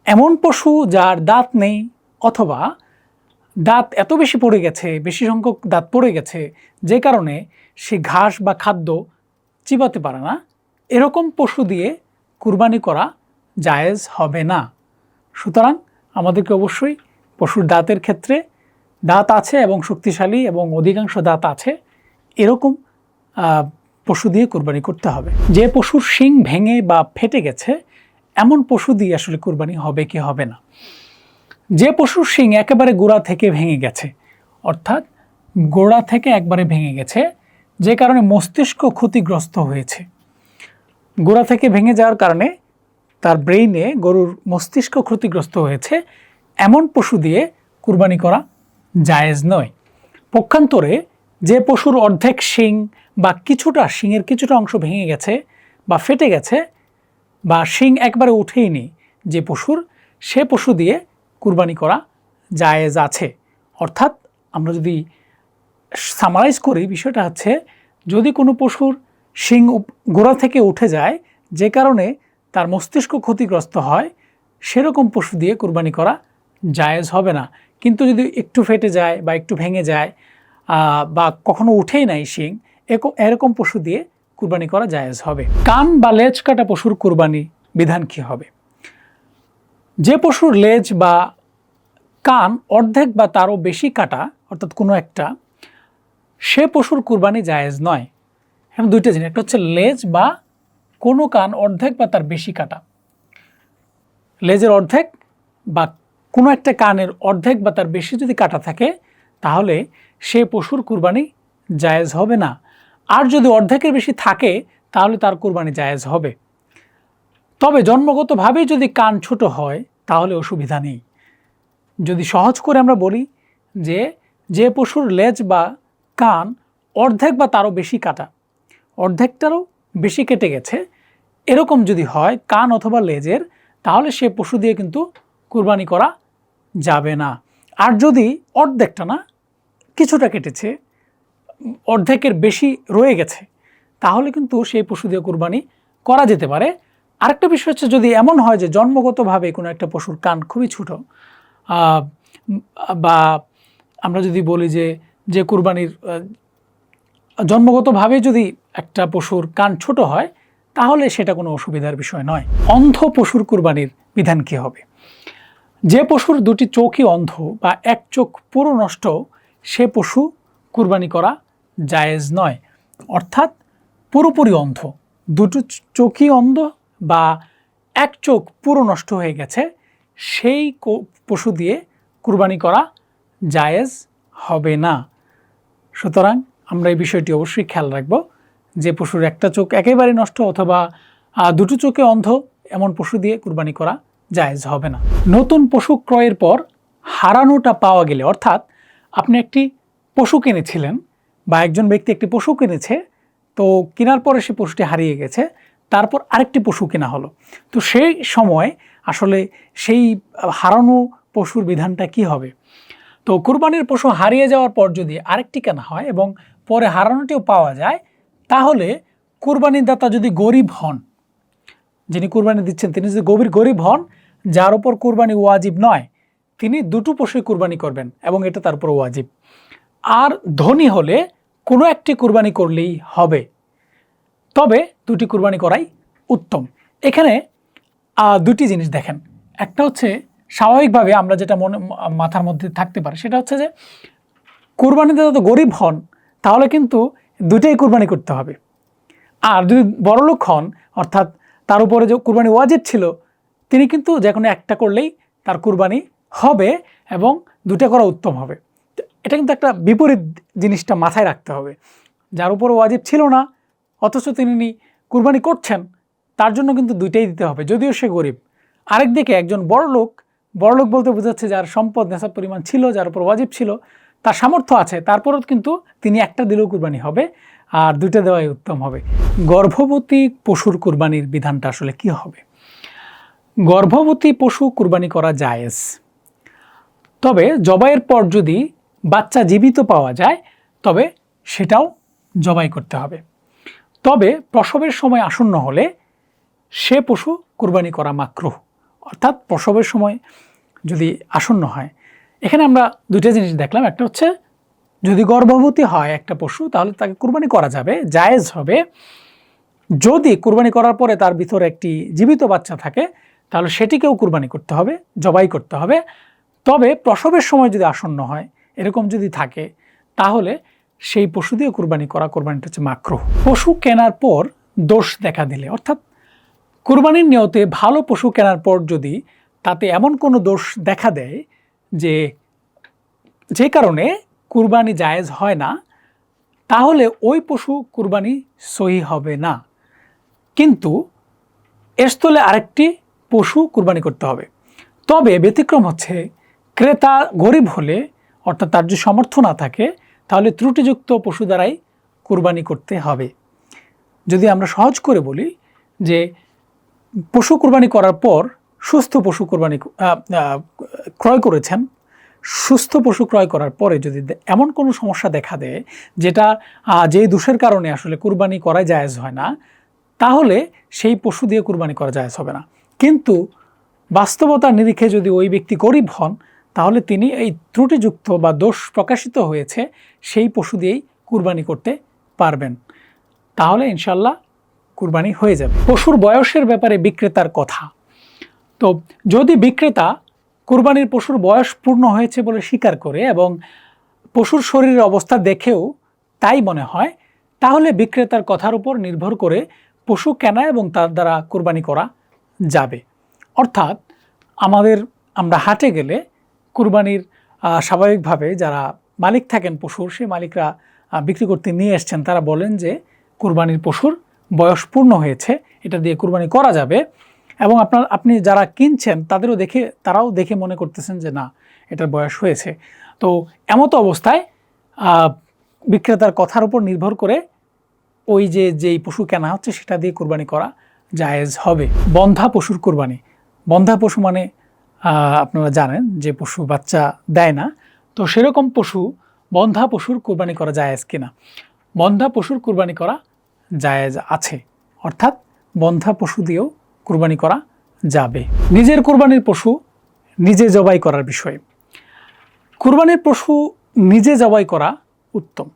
এমন পশু যার দাঁত নেই অথবা দাঁত এত বেশি পড়ে গেছে, বেশি সংখ্যক দাঁত পড়ে গেছে যে কারণে সে ঘাস বা খাদ্য চিবাতে পারে না, এরকম পশু দিয়ে কুরবানি করা জায়েজ হবে না। সুতরাং আমাদেরকে অবশ্যই পশুর দাঁতের ক্ষেত্রে দাঁত আছে এবং শক্তিশালী এবং অধিকাংশ দাঁত আছে এরকম পশু দিয়ে কুরবানি করতে হবে। যে পশুর শিং ভেঙে বা ফেটে গেছে এমন পশু দিয়ে আসলে কুরবানি হবে কি হবে না। যে পশুর শিং একেবারে গোড়া থেকে ভেঙে গেছে, অর্থাৎ গোড়া থেকে একবারে ভেঙে গেছে যে কারণে মস্তিষ্ক ক্ষতিগ্রস্ত হয়েছে, গোড়া থেকে ভেঙে যাওয়ার কারণে তার ব্রেইনে গরুর মস্তিষ্ক ক্ষতিগ্রস্ত হয়েছে, এমন পশু দিয়ে কুরবানি করা জায়েজ নয়। পক্ষান্তরে যে পশুর অর্ধেক শিং বা কিছুটা শিংয়ের কিছুটা অংশ ভেঙে গেছে বা ফেটে গেছে বা শিং একবারে উঠেইনি যে পশুর, সে পশু দিয়ে কুরবানি করা জায়েজ আছে। অর্থাৎ আমরা যদি সামারাইজ করি, বিষয়টা হচ্ছে যদি কোনো পশুর শিং গোড়া থেকে উঠে যায় যে কারণে তার মস্তিষ্ক ক্ষতিগ্রস্ত হয়, সেরকম পশু দিয়ে কুরবানি করা জায়েজ হবে না। কিন্তু যদি একটু ফেটে যায় বা একটু ভেঙে যায় বা কখনো উঠেই নাই শিং, এরকম পশু দিয়ে কুরবানি করা জায়েজ হবে। কান বা লেজ কাটা পশুর কুরবানি বিধান কী হবে? যে পশুর লেজ বা কান অর্ধেক বা তারও বেশি কাটা, অর্থাৎ কোনো একটা, সে পশুর কুরবানি জায়েজ নয়। এখন দুইটা জিনিস, একটা হচ্ছে লেজ বা কোনো কান অর্ধেক বা তার বেশি কাটা। লেজের অর্ধেক বা কোনো একটা কানের অর্ধেক বা তার বেশি যদি কাটা থাকে, তাহলে সে পশুর কুরবানি জায়েজ হবে না। আর যদি অর্ধেকের বেশি থাকে, তাহলে তার কুরবানি জায়েজ হবে। তবে জন্মগতভাবেই যদি কান ছোট হয়, তাহলে অসুবিধা নেই। যদি সহজ করে আমরা বলি যে পশুর লেজ বা কান অর্ধেক বা তারও বেশি কাটা, অর্ধেকটারও বেশি কেটে গেছে, এরকম যদি হয় কান অথবা লেজের, তাহলে সে পশু দিয়ে কিন্তু কুরবানি করা যাবে না। আর যদি অর্ধেকটা না, কিছুটা কেটেছে, অর্ধেকের বেশি রয়ে গেছে, তাহলে কিন্তু সেই পশু দিয়ে কুরবানি করা যেতে পারে। আরেকটা বিষয় হচ্ছে, যদি এমন হয় যে জন্মগতভাবে কোনো একটা পশুর কান খুবই ছোট, বা আমরা যদি বলি যে কুরবানির জন্মগতভাবে যদি একটা পশুর কান ছোট হয়, তাহলে সেটা কোনো অসুবিধার বিষয় নয়। অন্ধ পশুর কুরবানির বিধান কী হবে? যে পশুর দুটি চোখই অন্ধ বা এক চোখ পুরো নষ্ট, সে পশু কুরবানি করা জায়েজ নয়। অর্থাৎ পুরোপুরি অন্ধ, দুটো চোখই অন্ধ বা এক চোখ পুরো নষ্ট হয়ে গেছে, সেই পশু দিয়ে কুরবানি করা জায়েজ হবে না। সুতরাং আমরা এই বিষয়টি অবশ্যই খেয়াল রাখব যে পশুর একটা চোখ একেবারে নষ্ট অথবা দুটো চোখে অন্ধ, এমন পশু দিয়ে কুরবানি করা জায়েজ হবে না। নতুন পশু ক্রয়ের পর হারানোটা পাওয়া গেলে, অর্থাৎ আপনি একটি পশু কিনেছিলেন বা একজন ব্যক্তি একটি পশু কিনেছে, তো কেনার পরে সে পশুটি হারিয়ে গেছে, তারপর আরেকটি পশু কেনা হলো, তো সেই সময় আসলে সেই হারানো পশুর বিধানটা কি হবে? তো কুরবানির পশু হারিয়ে যাওয়ার পর যদি আরেকটি কেনা হয় এবং পরে হারানোটিও পাওয়া যায়, তাহলে কুরবানির দাতা যদি গরিব হন, যিনি কুরবানি দিচ্ছেন তিনি যদি গরিব হন, যার উপর কুরবানি ওয়াজিব নয়, তিনি দুটো পশুই কুরবানি করবেন এবং এটা তার উপর ওয়াজিব। আর ধনী হলে কোনো একটি কুরবানি করলেই হবে, তবে দুটি কুরবানি করাই উত্তম। এখানে দুটি জিনিস দেখেন, একটা হচ্ছে স্বাভাবিকভাবে আমরা যেটা মাথার মধ্যে থাকতে পারে, সেটা হচ্ছে যে কুরবানিতে যত গরিব হন, তাহলে কিন্তু দুটাই কুরবানি করতে হবে। আর যদি বড়লোক হন, অর্থাৎ তার উপরে যে কুরবানি ওয়াজিব ছিল, তিনি কিন্তু যে কোনো একটা করলেই তার কুরবানি হবে এবং দুটা করা উত্তম হবে। এটা কিন্তু একটা বিপরীত জিনিসটা মাথায় রাখতে হবে। যার উপর ওয়াজিব ছিল না অথচ তিনি কুরবানি করছেন, তার জন্য কিন্তু দুইটাই দিতে হবে, যদিও সে গরিব। আরেকদিকে একজন বড়লোক বলতে বোঝাচ্ছে যার সম্পদ নেশাব পরিমাণ ছিল, যার উপর ওয়াজিব ছিল, তার সামর্থ্য আছে, তারপরও কিন্তু তিনি একটা দিলেও কুরবানি হবে, আর দুইটা দেওয়াই উত্তম হবে। গর্ভবতী পশুর কুরবানির বিধানটা আসলে কি হবে? গর্ভবতী পশু কুরবানি করা জায়েজ, তবে জবাইয়ের পর যদি বাচ্চা জীবিত পাওয়া যায়, তবে সেটাও জবাই করতে হবে। তবে প্রসবের সময় আসন্ন হলে সে পশু কুরবানি করা মাকরুহ, অর্থাৎ প্রসবের সময় যদি আসন্ন হয়। এখানে আমরা দুইটা জিনিস দেখলাম, একটা হচ্ছে যদি গর্ভবতী হয় একটা পশু, তাহলে তাকে কুরবানি করা যাবে, জায়েজ হবে। যদি কুরবানি করার পরে তার ভিতরে একটি জীবিত বাচ্চা থাকে, তাহলে সেটিকেও কুরবানি করতে হবে, জবাই করতে হবে। তবে প্রসবের সময় যদি আসন্ন হয়, এরকম যদি থাকে, তাহলে সেই পশু দিয়ে কুরবানিটা হচ্ছে মাকরুহ। পশু কেনার পর দোষ দেখা দিলে, অর্থাৎ কুরবানির নিয়তে ভালো পশু কেনার পর যদি তাতে এমন কোনো দোষ দেখা দেয় যে কারণে কুরবানি জায়েজ হয় না, তাহলে ওই পশু কুরবানি সহি হবে না। কিন্তু এর স্থলে আরেকটি পশু কুরবানি করতে হবে। তবে ব্যতিক্রম হচ্ছে ক্রেতা গরিব হলে, অর্থাৎ তার যদি সামর্থ্য না থাকে, তাহলে ত্রুটিযুক্ত পশু দ্বারাই কুরবানি করতে হবে। যদি আমরা সহজ করে বলি যে পশু কুরবানি করার পর সুস্থ পশু কুরবানি ক্রয় করেছেন, সুস্থ পশু ক্রয় করার পরে যদি এমন কোনো সমস্যা দেখা দেয় যেটা যে দোষের কারণে আসলে কুরবানি করা জায়েজ হয় না, তাহলে সেই পশু দিয়ে কুরবানি করা জায়েজ হবে না। কিন্তু বাস্তবতার নিরিখে যদি ওই ব্যক্তি গরিব হন, তাহলে তিনি এই ত্রুটিযুক্ত বা দোষ প্রকাশিত হয়েছে সেই পশু দিয়েই কুরবানি করতে পারবেন। তাহলে ইনশাল্লাহ কুরবানি হয়ে যাবে। পশুর বয়সের ব্যাপারে বিক্রেতার কথা। তো যদি বিক্রেতা কুরবানির পশুর বয়স পূর্ণ হয়েছে বলে স্বীকার করে এবং পশুর শরীরের অবস্থা দেখেও তাই মনে হয়, তাহলে বিক্রেতার কথার উপর নির্ভর করে পশু কেনা এবং তার দ্বারা কুরবানি করা যাবে। অর্থাৎ আমরা হাটে গেলে কুরবানির স্বাভাবিকভাবে যারা মালিক থাকেন পশুর, সেই মালিকরা বিক্রি করতে নিয়ে এসছেন, তারা বলেন যে কুরবানির পশুর বয়স পূর্ণ হয়েছে, এটা দিয়ে কুরবানি করা যাবে। এবং আপনি যারা কিনছেন তারাও দেখে মনে করতেছেন যে না, এটার বয়স হয়েছে। তো এমত অবস্থায় বিক্রেতার কথার উপর নির্ভর করে ওই যেই পশু কেনা হচ্ছে সেটা দিয়ে কুরবানি করা জায়েজ হবে। বন্ধা পশুর কুরবানি। বন্ধা পশু মানে আপনারা জানেন যে পশু বাচ্চা দেয় না, তো সেরকম বন্ধা পশুর কুরবানি করা জায়েজ কিনা? বন্ধা পশুর কুরবানি করা জায়েজ আছে, অর্থাৎ বন্ধা পশু দিয়েও কুরবানি করা যাবে। নিজের কুরবানির পশু নিজে জবাই করার বিষয়ে। কুরবানির পশু নিজে জবাই করা উত্তম।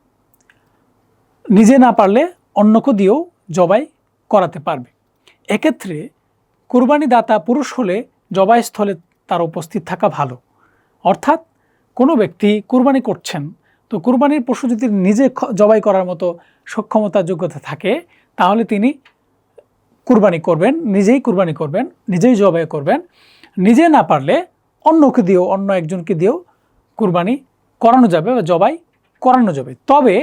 নিজে না পারলে অন্যকে দিয়েও জবাই করাতে পারবে। এক্ষেত্রে কুরবানি দাতা পুরুষ হলে জবাই স্থলে তার উপস্থিত থাকা ভালো। অর্থাৎ কোনো ব্যক্তি কুরবানি করছেন, তো কুরবানির পশু যদি নিজে জবাই করার মতো সক্ষমতা যোগ্যতা থাকে, তাহলে তিনি কুরবানি করবেন, নিজেই জবাই করবেন। নিজে না পারলে অন্য একজনকে দিয়েও কুরবানি করানো যাবে বা জবাই করানো যাবে। তবে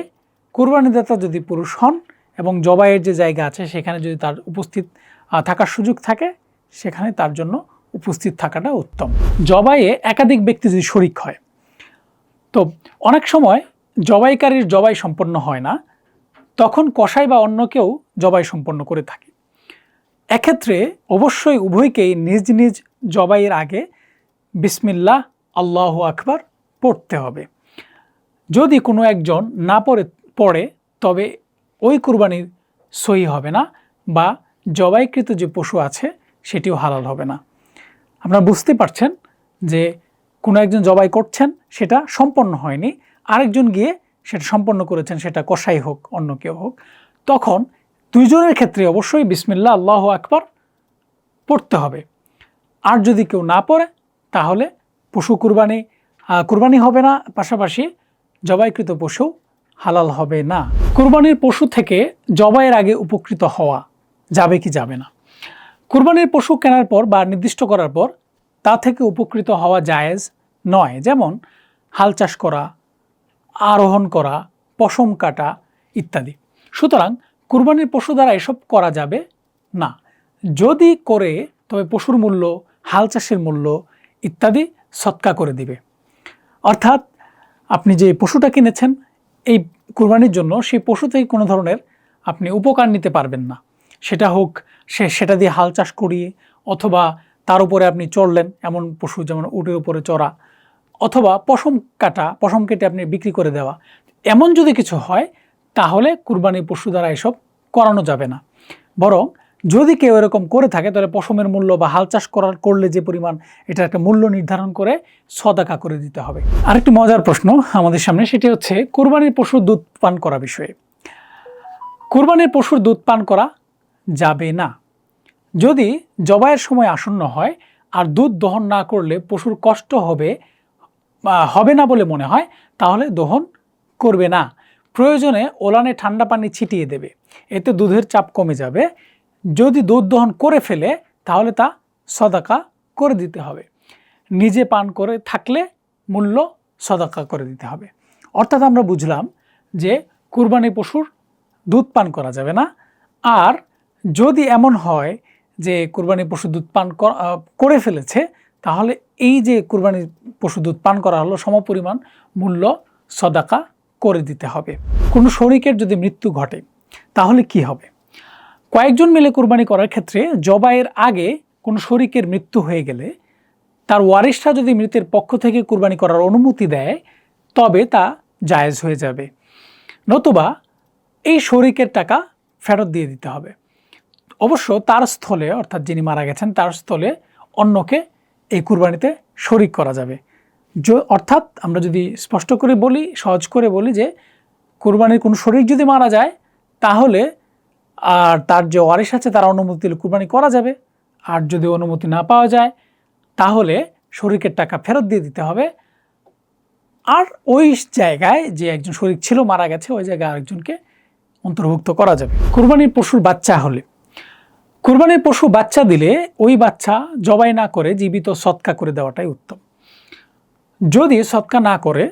কুরবানিদাতা যদি পুরুষ হন এবং জবাইয়ের যে জায়গা আছে সেখানে যদি তার উপস্থিত থাকার সুযোগ থাকে, সেখানে তার জন্য উপস্থিত থাকাটা উত্তম। জবাইয়ে একাধিক ব্যক্তি যদি শরিক হয়, তো অনেক সময় জবাইকারীর জবাই সম্পন্ন হয় না, তখন কসাই বা অন্য কেউ জবাই সম্পন্ন করে থাকে। এক্ষেত্রে অবশ্যই উভয়কেই নিজ নিজ জবাইয়ের আগে বিসমিল্লাহ আল্লাহু আকবার পড়তে হবে। যদি কোনো একজন না পড়ে তবে ওই কুরবানির সহি হবে না বা জবাইকৃত যে পশু আছে সেটিও হালাল হবে না। আপনারা বুঝতে পারছেন যে কোনো একজন জবাই করছেন, সেটা সম্পন্ন হয়নি, আরেকজন গিয়ে সেটা সম্পন্ন করেছেন, সেটা কসাই হোক অন্য কেউ হোক, তখন দুইজনের ক্ষেত্রে অবশ্যই বিসমিল্লাহ আল্লাহু আকবার পড়তে হবে। আর যদি কেউ না পড়ে তাহলে পশু কুরবানি হবে না, পাশাপাশি জবাইকৃত পশু হালাল হবে না। কুরবানির পশু থেকে জবাইয়ের আগে উপকৃত হওয়া যাবে কি যাবে না? কুরবানির পশু কেনার পর বা নির্দিষ্ট করার পর তা থেকে উপকৃত হওয়া জায়েজ নয়। যেমন হাল চাষ করা, আরোহণ করা, পশম কাটা ইত্যাদি। সুতরাং কুরবানির পশু দ্বারা এসব করা যাবে না। যদি করে তবে পশুর মূল্য, হাল চাষের মূল্য ইত্যাদি সৎকা করে দিবে। অর্থাৎ আপনি যে পশুটা কিনেছেন এই কুরবানির জন্য, সেই পশু থেকে কোনো ধরনের আপনি উপকার নিতে পারবেন না। সেটা হোক সেটা দিয়ে হাল চাষ করিয়ে, অথবা তার উপরে আপনি চড়লেন, এমন পশু যেমন উটের উপরে চড়া, অথবা পশম কেটে আপনি বিক্রি করে দেওয়া, এমন যদি কিছু হয় তাহলে কুরবানির পশু দ্বারা এসব করানো যাবে না। বরং যদি কেউ এরকম করে থাকে তাহলে পশমের মূল্য বা হাল চাষ করলে যে পরিমাণ, এটা একটা মূল্য নির্ধারণ করে সদাকা করে দিতে হবে। আরেকটি মজার প্রশ্ন আমাদের সামনে, সেটি হচ্ছে কুরবানির পশুর দুধ পান করা বিষয়ে। কুরবানির পশুর দুধ পান করা যাবে না। যদি জবাইয়ের সময় আসন্ন হয় আর দুধ দহন না করলে পশুর কষ্ট হবে না বলে মনে হয়, তাহলে দহন করবে না। প্রয়োজনে ওলানে ঠান্ডা পানি ছিটিয়ে দেবে, এতে দুধের চাপ কমে যাবে। যদি দুধ দহন করে ফেলে তাহলে তা সদাকা করে দিতে হবে। নিজে পান করে থাকলে মূল্য সদাকা করে দিতে হবে। অর্থাৎ আমরা বুঝলাম যে কুরবানি পশুর দুধ পান করা যাবে না, আর যদি এমন হয় যে কুরবানির পশু দুধ পান করে ফেলেছে, তাহলে এই যে কুরবানির পশু দুধ পান করা হলো সমপরিমাণ মূল্য সদাকা করে দিতে হবে। কোনো শরীকের যদি মৃত্যু ঘটে তাহলে কি হবে? কয়েকজন মিলে কুরবানি করার ক্ষেত্রে জবাইয়ের আগে কোনো শরীকের মৃত্যু হয়ে গেলে তার ওয়ারিশরা যদি মৃতের পক্ষ থেকে কুরবানি করার অনুমতি দেয় তবে তা জায়েজ হয়ে যাবে, নতুবা এই শরীকের টাকা ফেরত দিয়ে দিতে হবে। অবশ্য তার স্থলে, অর্থাৎ যিনি মারা গেছেন তার স্থলে অন্যকে এই কুরবানিতে শরীক করা যাবে। অর্থাৎ আমরা যদি স্পষ্ট করে বলি, সহজ করে বলি যে কুরবানির কোনো শরীক যদি মারা যায় তাহলে আর তার যে ওয়ারিশ আছে তার অনুমতি দিলে কুরবানি করা যাবে, আর যদি অনুমতি না পাওয়া যায় তাহলে শরীকের টাকা ফেরত দিয়ে দিতে হবে। আর ওই জায়গায় যে একজন শরীক ছিল মারা গেছে ওই জায়গায় আরেকজনকে অন্তর্ভুক্ত করা যাবে। কুরবানির পশুর বাচ্চা হলে, কুরবানির পশু বাচ্চা দিলে ওই বাচ্চা জবাই না করে জীবিত সৎকা করে দেওয়াটাই উত্তম। যদি সৎকা না করে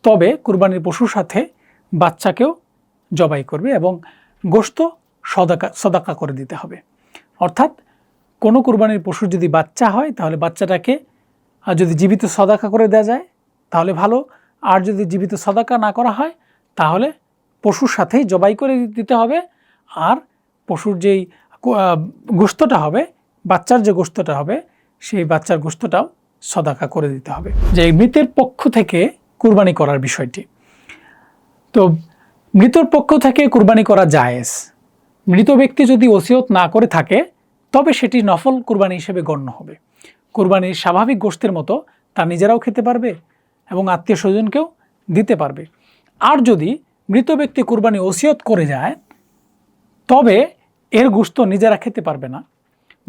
তবে কুরবানির পশুর সাথে বাচ্চাকেও জবাই করবে এবং গোশত সদাকা করে দিতে হবে। অর্থাৎ কোনো কুরবানির পশুর যদি বাচ্চা হয় তাহলে বাচ্চাটাকে যদি জীবিত সদাকা করে দেওয়া যায় তাহলে ভালো, আর যদি জীবিত সদাকা না করা হয় তাহলে পশুর সাথেই জবাই করে দিতে হবে। আর পশুর যেই গোশতটা হবে, বাচ্চার যে গোশতটা হবে সেই বাচ্চার গোশতটাও সদাকা করে দিতে হবে। যে মৃতের পক্ষ থেকে কুরবানি করার বিষয়টি, তো মৃতর পক্ষ থেকে কুরবানি করা জায়েজ। মৃত ব্যক্তি যদি ওসিয়ত না করে থাকে তবে সেটি নফল কুরবানি হিসেবে গণ্য হবে। কুরবানির স্বাভাবিক গোশতের মতো তা নিজেরাও খেতে পারবে এবং আত্মীয় স্বজনকেও দিতে পারবে। আর যদি মৃত ব্যক্তি কুরবানি ওসিয়ত করে যায় তবে এর গোশত নিজেরা খেতে পারবে না,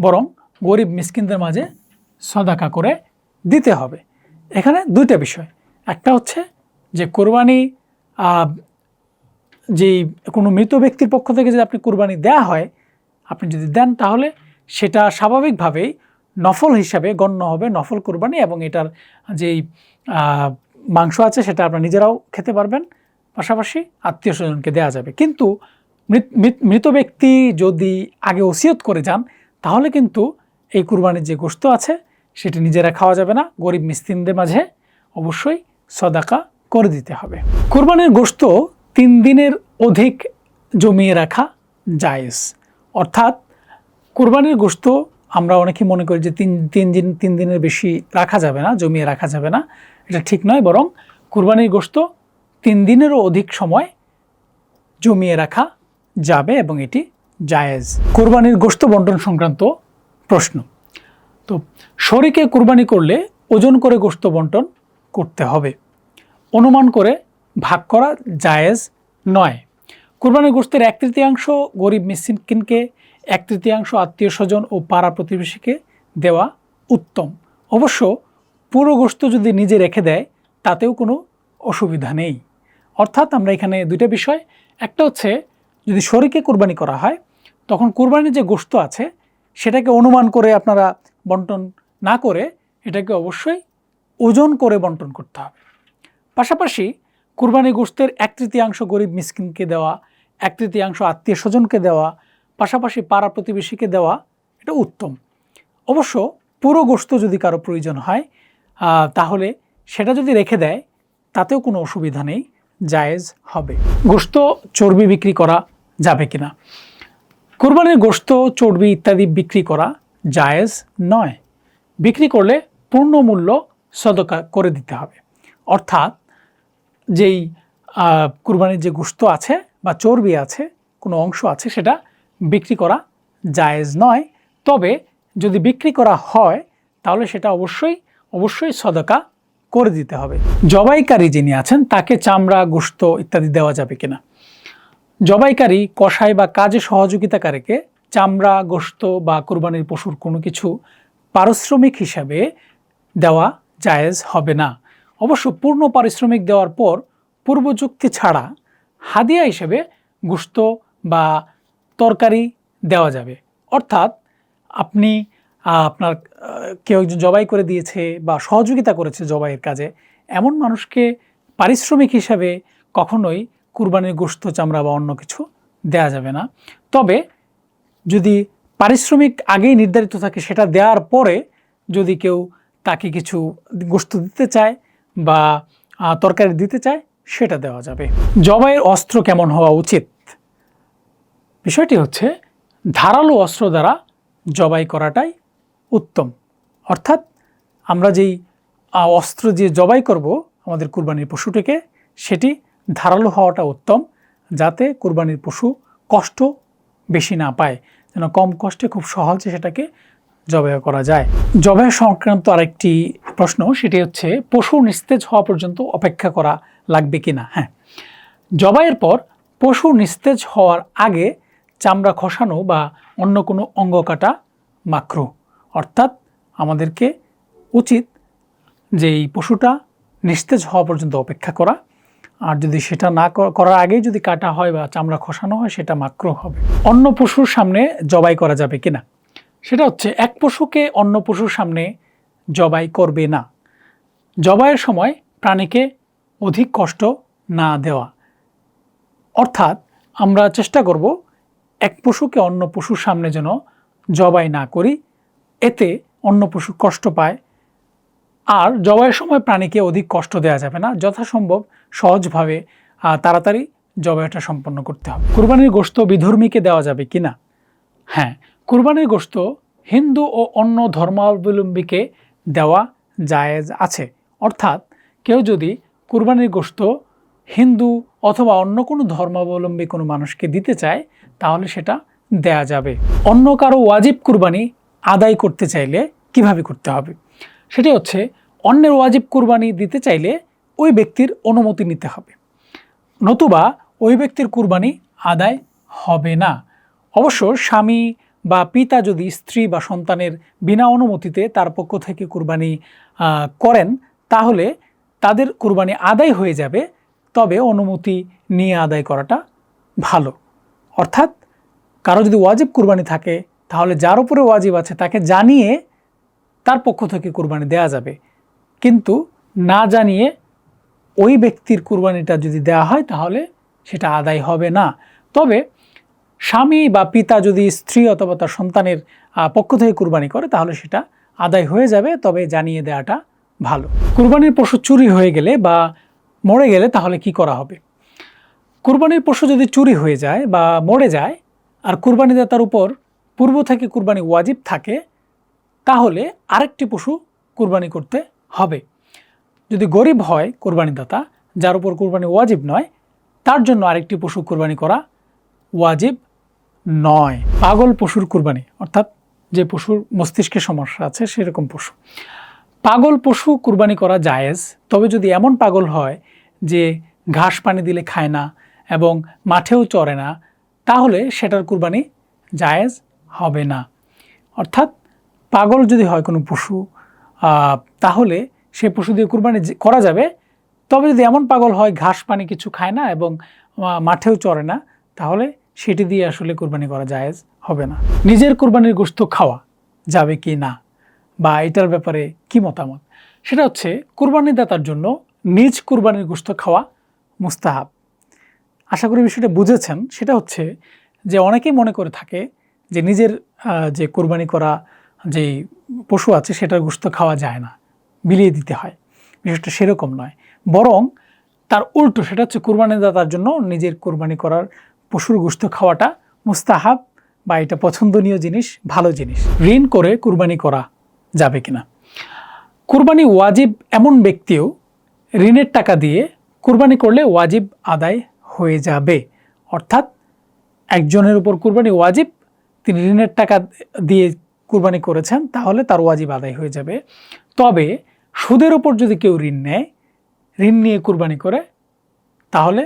বরং গরিব মিসকিনদের মাঝে সদাকা করে দিতে হবে। এখানে দুইটা বিষয়, একটা হচ্ছে যে কুরবানি যেই কোনো মৃত ব্যক্তির পক্ষ থেকে যদি আপনি কুরবানি দেয়া হয়, আপনি যদি দেন তাহলে সেটা স্বাভাবিকভাবেই নফল হিসাবে গণ্য হবে, নফল কুরবানি, এবং এটার যেই মাংস আছে সেটা আপনারা নিজেরাও খেতে পারবেন, পাশাপাশি আত্মীয় স্বজনকে দেওয়া যাবে। কিন্তু মৃত ব্যক্তি যদি আগে ওসিয়ত করে যান তাহলে কিন্তু এই কুরবানির যে গোশত আছে সেটি নিজেরা খাওয়া যাবে না, গরিব মিসকিনদের মাঝে অবশ্যই সদাকা করে দিতে হবে। কুরবানির গোশত 3 দিনের অধিক জমিয়ে রাখা জায়েজ। অর্থাৎ কুরবানির গোশত আমরা অনেকেই মনে করি যে তিন দিনের বেশি রাখা যাবে না, জমিয়ে রাখা যাবে না, এটা ঠিক নয়, বরং কুরবানির গোশত 3 দিনেরও অধিক সময় জমিয়ে রাখা যাবে এবং এটি জায়েজ। কুরবানির গোশত বন্টন সংক্রান্ত প্রশ্ন। তো শরীকে কুরবানি করলে ওজন করে গোশত বন্টন করতে হবে, অনুমান করে ভাগ করা জায়েজ নয়। কুরবানির গোশতের 1/3 গরিব মিসকিনকে, 1/3 আত্মীয় স্বজন ও পাড়া প্রতিবেশীকে দেওয়া উত্তম। অবশ্য পুরো গোশত যদি নিজে রেখে দেয় তাতেও কোনো অসুবিধা নেই। অর্থাৎ আমরা এখানে দুইটা বিষয়, একটা হচ্ছে যদি শরীকে কুরবানি করা হয় তখন কুরবানির যে গোশত আছে সেটাকে অনুমান করে আপনারা বন্টন না করে এটাকে অবশ্যই ওজন করে বন্টন করতে হবে। পাশাপাশি কুরবানি গোশতের 1/3 গরিব মিসকিনকে দেওয়া, 1/3 আত্মীয় স্বজনকে দেওয়া, পাশাপাশি পাড়া প্রতিবেশীকে দেওয়া, এটা উত্তম। অবশ্য পুরো গোশত যদি কারো প্রয়োজন হয় তাহলে সেটা যদি রেখে দেয় তাতেও কোনো অসুবিধা নেই, জায়েজ হবে। গোশত চর্বি বিক্রি করা যাবে কিনা? কুরবানির গোশত, চর্বি ইত্যাদি বিক্রি করা জায়েজ নয়। বিক্রি করলে পূর্ণ মূল্য সদকা করে দিতে হবে। অর্থাৎ যেই কুরবানির যে গোশত আছে বা চর্বি আছে, কোনো অংশ আছে, সেটা বিক্রি করা জায়েজ নয়। তবে যদি বিক্রি করা হয় তাহলে সেটা অবশ্যই সদকা করে দিতে হবে। জবাইকারী যিনি আছেন তাকে চামড়া, গোশত ইত্যাদি দেওয়া যাবে কিনা? জবাইকারী, কসাই বা কাজে সহযোগিতাকারীকে চামড়া, গোশত বা কুরবানির পশুর কোনো কিছু পারিশ্রমিক হিসাবে দেওয়া জায়েজ হবে না। অবশ্য পূর্ণ পারিশ্রমিক দেওয়ার পর পূর্বযুক্তি ছাড়া হাদিয়া হিসেবে গোশত বা তরকারি দেওয়া যাবে। অর্থাৎ আপনি আপনার কেউ একজন জবাই করে দিয়েছে বা সহযোগিতা করেছে জবাইয়ের কাজে, এমন মানুষকে পারিশ্রমিক হিসাবে কখনোই কুরবানির গোশত, চামড়া বা অন্য কিছু দেয়া যাবে না। তবে যদি পারিশ্রমিক আগেই নির্ধারিত থাকে সেটা দেওয়ার পরে যদি কেউ তাকে কিছু গোশত দিতে চায় বা তরকারি দিতে চায় সেটা দেওয়া যাবে। জবাইয়ের অস্ত্র কেমন হওয়া উচিত? বিষয়টি হচ্ছে ধারালো অস্ত্র দ্বারা জবাই করাটাই উত্তম। অর্থাৎ আমরা যেই অস্ত্র দিয়ে জবাই করব আমাদের কুরবানির পশুটিকে, সেটি ধারালো হওয়াটা উত্তম, যাতে কুরবানির পশু কষ্ট বেশি না পায়, যেন কম কষ্টে খুব সহজে সেটাকে জবাই করা যায়। জবাই সংক্রান্ত আরেকটি প্রশ্ন, সেটি হচ্ছে পশু নিস্তেজ হওয়া পর্যন্ত অপেক্ষা করা লাগবে কিনা। হ্যাঁ, জবাইয়ের পর পশু নিস্তেজ হওয়ার আগে চামড়া খসানো বা অন্য কোনো অঙ্গ কাটা মাকরুহ। অর্থাৎ আমাদেরকে উচিত যে এই পশুটা নিস্তেজ হওয়া পর্যন্ত অপেক্ষা করা, আর যদি সেটা না করার আগেই যদি কাটা হয় বা চামড়া খসানো হয় সেটা মাকরুহ হবে। অন্য পশুর সামনে জবাই করা যাবে কিনা, সেটা হচ্ছে এক পশুকে অন্য পশুর সামনে জবাই করবে না। জবাইয়ের সময় প্রাণীকে অধিক কষ্ট না দেওয়া, অর্থাৎ আমরা চেষ্টা করব এক পশুকে অন্য পশুর সামনে যেন জবাই না করি, এতে অন্য পশু কষ্ট পায়। আর জবাইয়ের সময় প্রাণীকে অধিক কষ্ট দেওয়া যাবে না, যথাসম্ভব সহজভাবে তাড়াতাড়ি জবাইটা সম্পন্ন করতে হবে। কুরবানির গোশত বিধর্মীকে দেওয়া যাবে কিনা? হ্যাঁ, কুরবানির গোশত হিন্দু ও অন্য ধর্মাবলম্বীকে দেওয়া জায়েজ আছে। অর্থাৎ কেউ যদি কুরবানির গোশত হিন্দু অথবা অন্য কোনো ধর্মাবলম্বী কোনো মানুষকে দিতে চায় তাহলে সেটা দেয়া যাবে। অন্য কারো ওয়াজিব কুরবানি আদায় করতে চাইলে কিভাবে করতে হবে? সেটি হচ্ছে অন্যের ওয়াজিব কুরবানি দিতে চাইলে ওই ব্যক্তির অনুমতি নিতে হবে, নতুবা ওই ব্যক্তির কুরবানি আদায় হবে না। অবশ্য স্বামী বা পিতা যদি স্ত্রী বা সন্তানের বিনা অনুমতিতে তার পক্ষ থেকে কুরবানি করেন তাহলে তাদের কুরবানি আদায় হয়ে যাবে, তবে অনুমতি নিয়ে আদায় করাটা ভালো। অর্থাৎ কারো যদি ওয়াজিব কুরবানি থাকে তাহলে যার উপরে ওয়াজিব আছে তাকে জানিয়ে তার পক্ষ থেকে কুরবানি দেয়া যাবে, কিন্তু না জানিয়ে ওই ব্যক্তির কুরবানিটা যদি দেওয়া হয় তাহলে সেটা আদায় হবে না। তবে স্বামী বা পিতা যদি স্ত্রী অথবা তার সন্তানের পক্ষ থেকে কুরবানি করে তাহলে সেটা আদায় হয়ে যাবে, তবে জানিয়ে দেওয়াটা ভালো। কুরবানির পশু চুরি হয়ে গেলে বা মরে গেলে তাহলে কি করা হবে? কুরবানির পশু যদি চুরি হয়ে যায় বা মরে যায় আর কুরবানিদাতার উপর পূর্ব থেকে কুরবানি ওয়াজিব থাকে তাহলে আরেকটি পশু কুরবানি করতে হবে। যদি গরিব হয় কুরবানিদাতা, যার উপর কুরবানি ওয়াজিব নয়, তার জন্য আরেকটি পশু কুরবানি করা ওয়াজিব নয়। পাগল পশুর কুরবানি, অর্থাৎ যে পশুর মস্তিষ্কে সমস্যা আছে সেরকম পশু। পাগল পশু কুরবানি করা জায়েজ, তবে যদি এমন পাগল হয় যে ঘাস পানি দিলে খায় না এবং মাঠেও চরে না, তাহলে সেটার কুরবানি জায়েজ হবে না। অর্থাৎ পাগল যদি হয় কোনো পশু তাহলে সে পশু দিয়ে কুরবানি করা যাবে, তবে যদি এমন পাগল হয় ঘাস পানি কিছু খায় না এবং মাঠেও চরে না, তাহলে সেটি দিয়ে আসলে কুরবানি করা জায়েজ হবে না। নিজের কুরবানির গোশত খাওয়া যাবে কি না বা এটার ব্যাপারে কি মতামত, সেটা হচ্ছে কুরবানিদাতার জন্য নিজ কুরবানির গোশত খাওয়া মুস্তাহাব। আশা করি বিষয়টা বুঝেছেন। সেটা হচ্ছে যে অনেকেই মনে করে থাকে যে নিজের যে কুরবানি করা যে পশু আছে সেটার গোশত খাওয়া যায় না, বিলিয়ে দিতে হয়। বিষয়টা সেরকম নয়, বরং তার উল্টো, সেটা হচ্ছে কুরবানিদাতার জন্য নিজের কুরবানি করার পশুর গোশত খাওয়াটা মুস্তাহাব বা এটা পছন্দনীয় জিনিস, ভালো জিনিস। ঋণ করে কুরবানি করা যাবে কিনা? কুরবানি ওয়াজিব এমন ব্যক্তিও ঋণের টাকা দিয়ে কুরবানি করলে ওয়াজিব আদায় হয়ে যাবে। অর্থাৎ একজনের উপর কুরবানি ওয়াজিব, তিনি ঋণের টাকা দিয়ে কুরবানি করেছেন তাহলে তার ওয়াজিব আদায় হয়ে যাবে। তবে সুদের উপর যদি কেউ ঋণ নেয়, ঋণ নিয়ে কুরবানি করে, তাহলে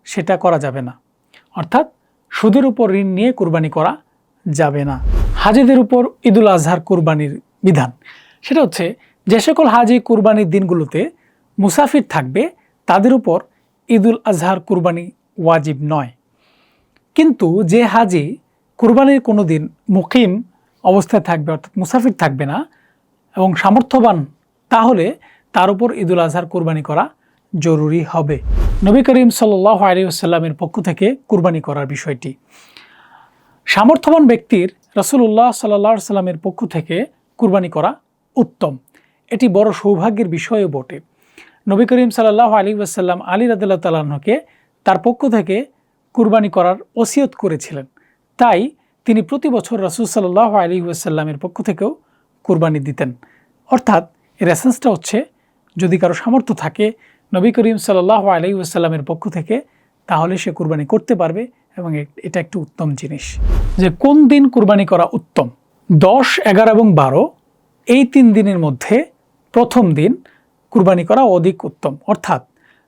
সেটা করা যাবে না। অর্থাৎ সুদের উপর ঋণ নিয়ে কুরবানি করা যাবে না। হাজিদের উপর ঈদুল আজহার কুরবানির বিধান, সেটা হচ্ছে যে সকল হাজি কুরবানির দিনগুলোতে মুসাফির থাকবে তাদের উপর ঈদুল আজহার কুরবানি ওয়াজিব নয়, কিন্তু যে হাজি কুরবানির কোনো দিন মুকিম অবস্থায় থাকবে অর্থাৎ মুসাফির থাকবে না এবং সামর্থ্যবান, তাহলে তার উপর ঈদুল আজহার কুরবানি করা জরুরি হবে। নবী করিম সাল্লাল্লাহু আলাইহি ওয়াসাল্লামের পক্ষ থেকে কুরবানি করার বিষয়টি, সামর্থ্যবান ব্যক্তির রাসূলুল্লাহ সাল্লাল্লাহু আলাইহি সাল্লামের পক্ষ থেকে কুরবানি করা উত্তম। এটি বড় সৌভাগ্যের বিষয়ও বটে। নবী করিম সাল্লাল্লাহু আলাইহি ওয়াসাল্লাম আলী রাদিয়াল্লাহু তাআলা আনহুকে তার পক্ষ থেকে কুরবানি করার ওসিয়ত করেছিলেন। তাই তিনি প্রতি বছর রাসূল সাল্লাল্লাহু আলাইহি ওয়াসাল্লামের পক্ষ থেকেও কুরবানি দিতেন। অর্থাৎ এর এসেন্সটা হচ্ছে, যদি কারো সামর্থ্য থাকে নবী করিম সাল্লাল্লাহু আলাইহি ওয়াসাল্লামের পক্ষ থেকে, তাহলে সে কুরবানি করতে পারবে এবং এটা একটি উত্তম জিনিস। যে কোন দিন কুরবানি করা উত্তম? 10, 11 এবং 12 এই 3 দিনের মধ্যে প্রথম দিন কুরবানি করা অধিক উত্তম। অর্থাৎ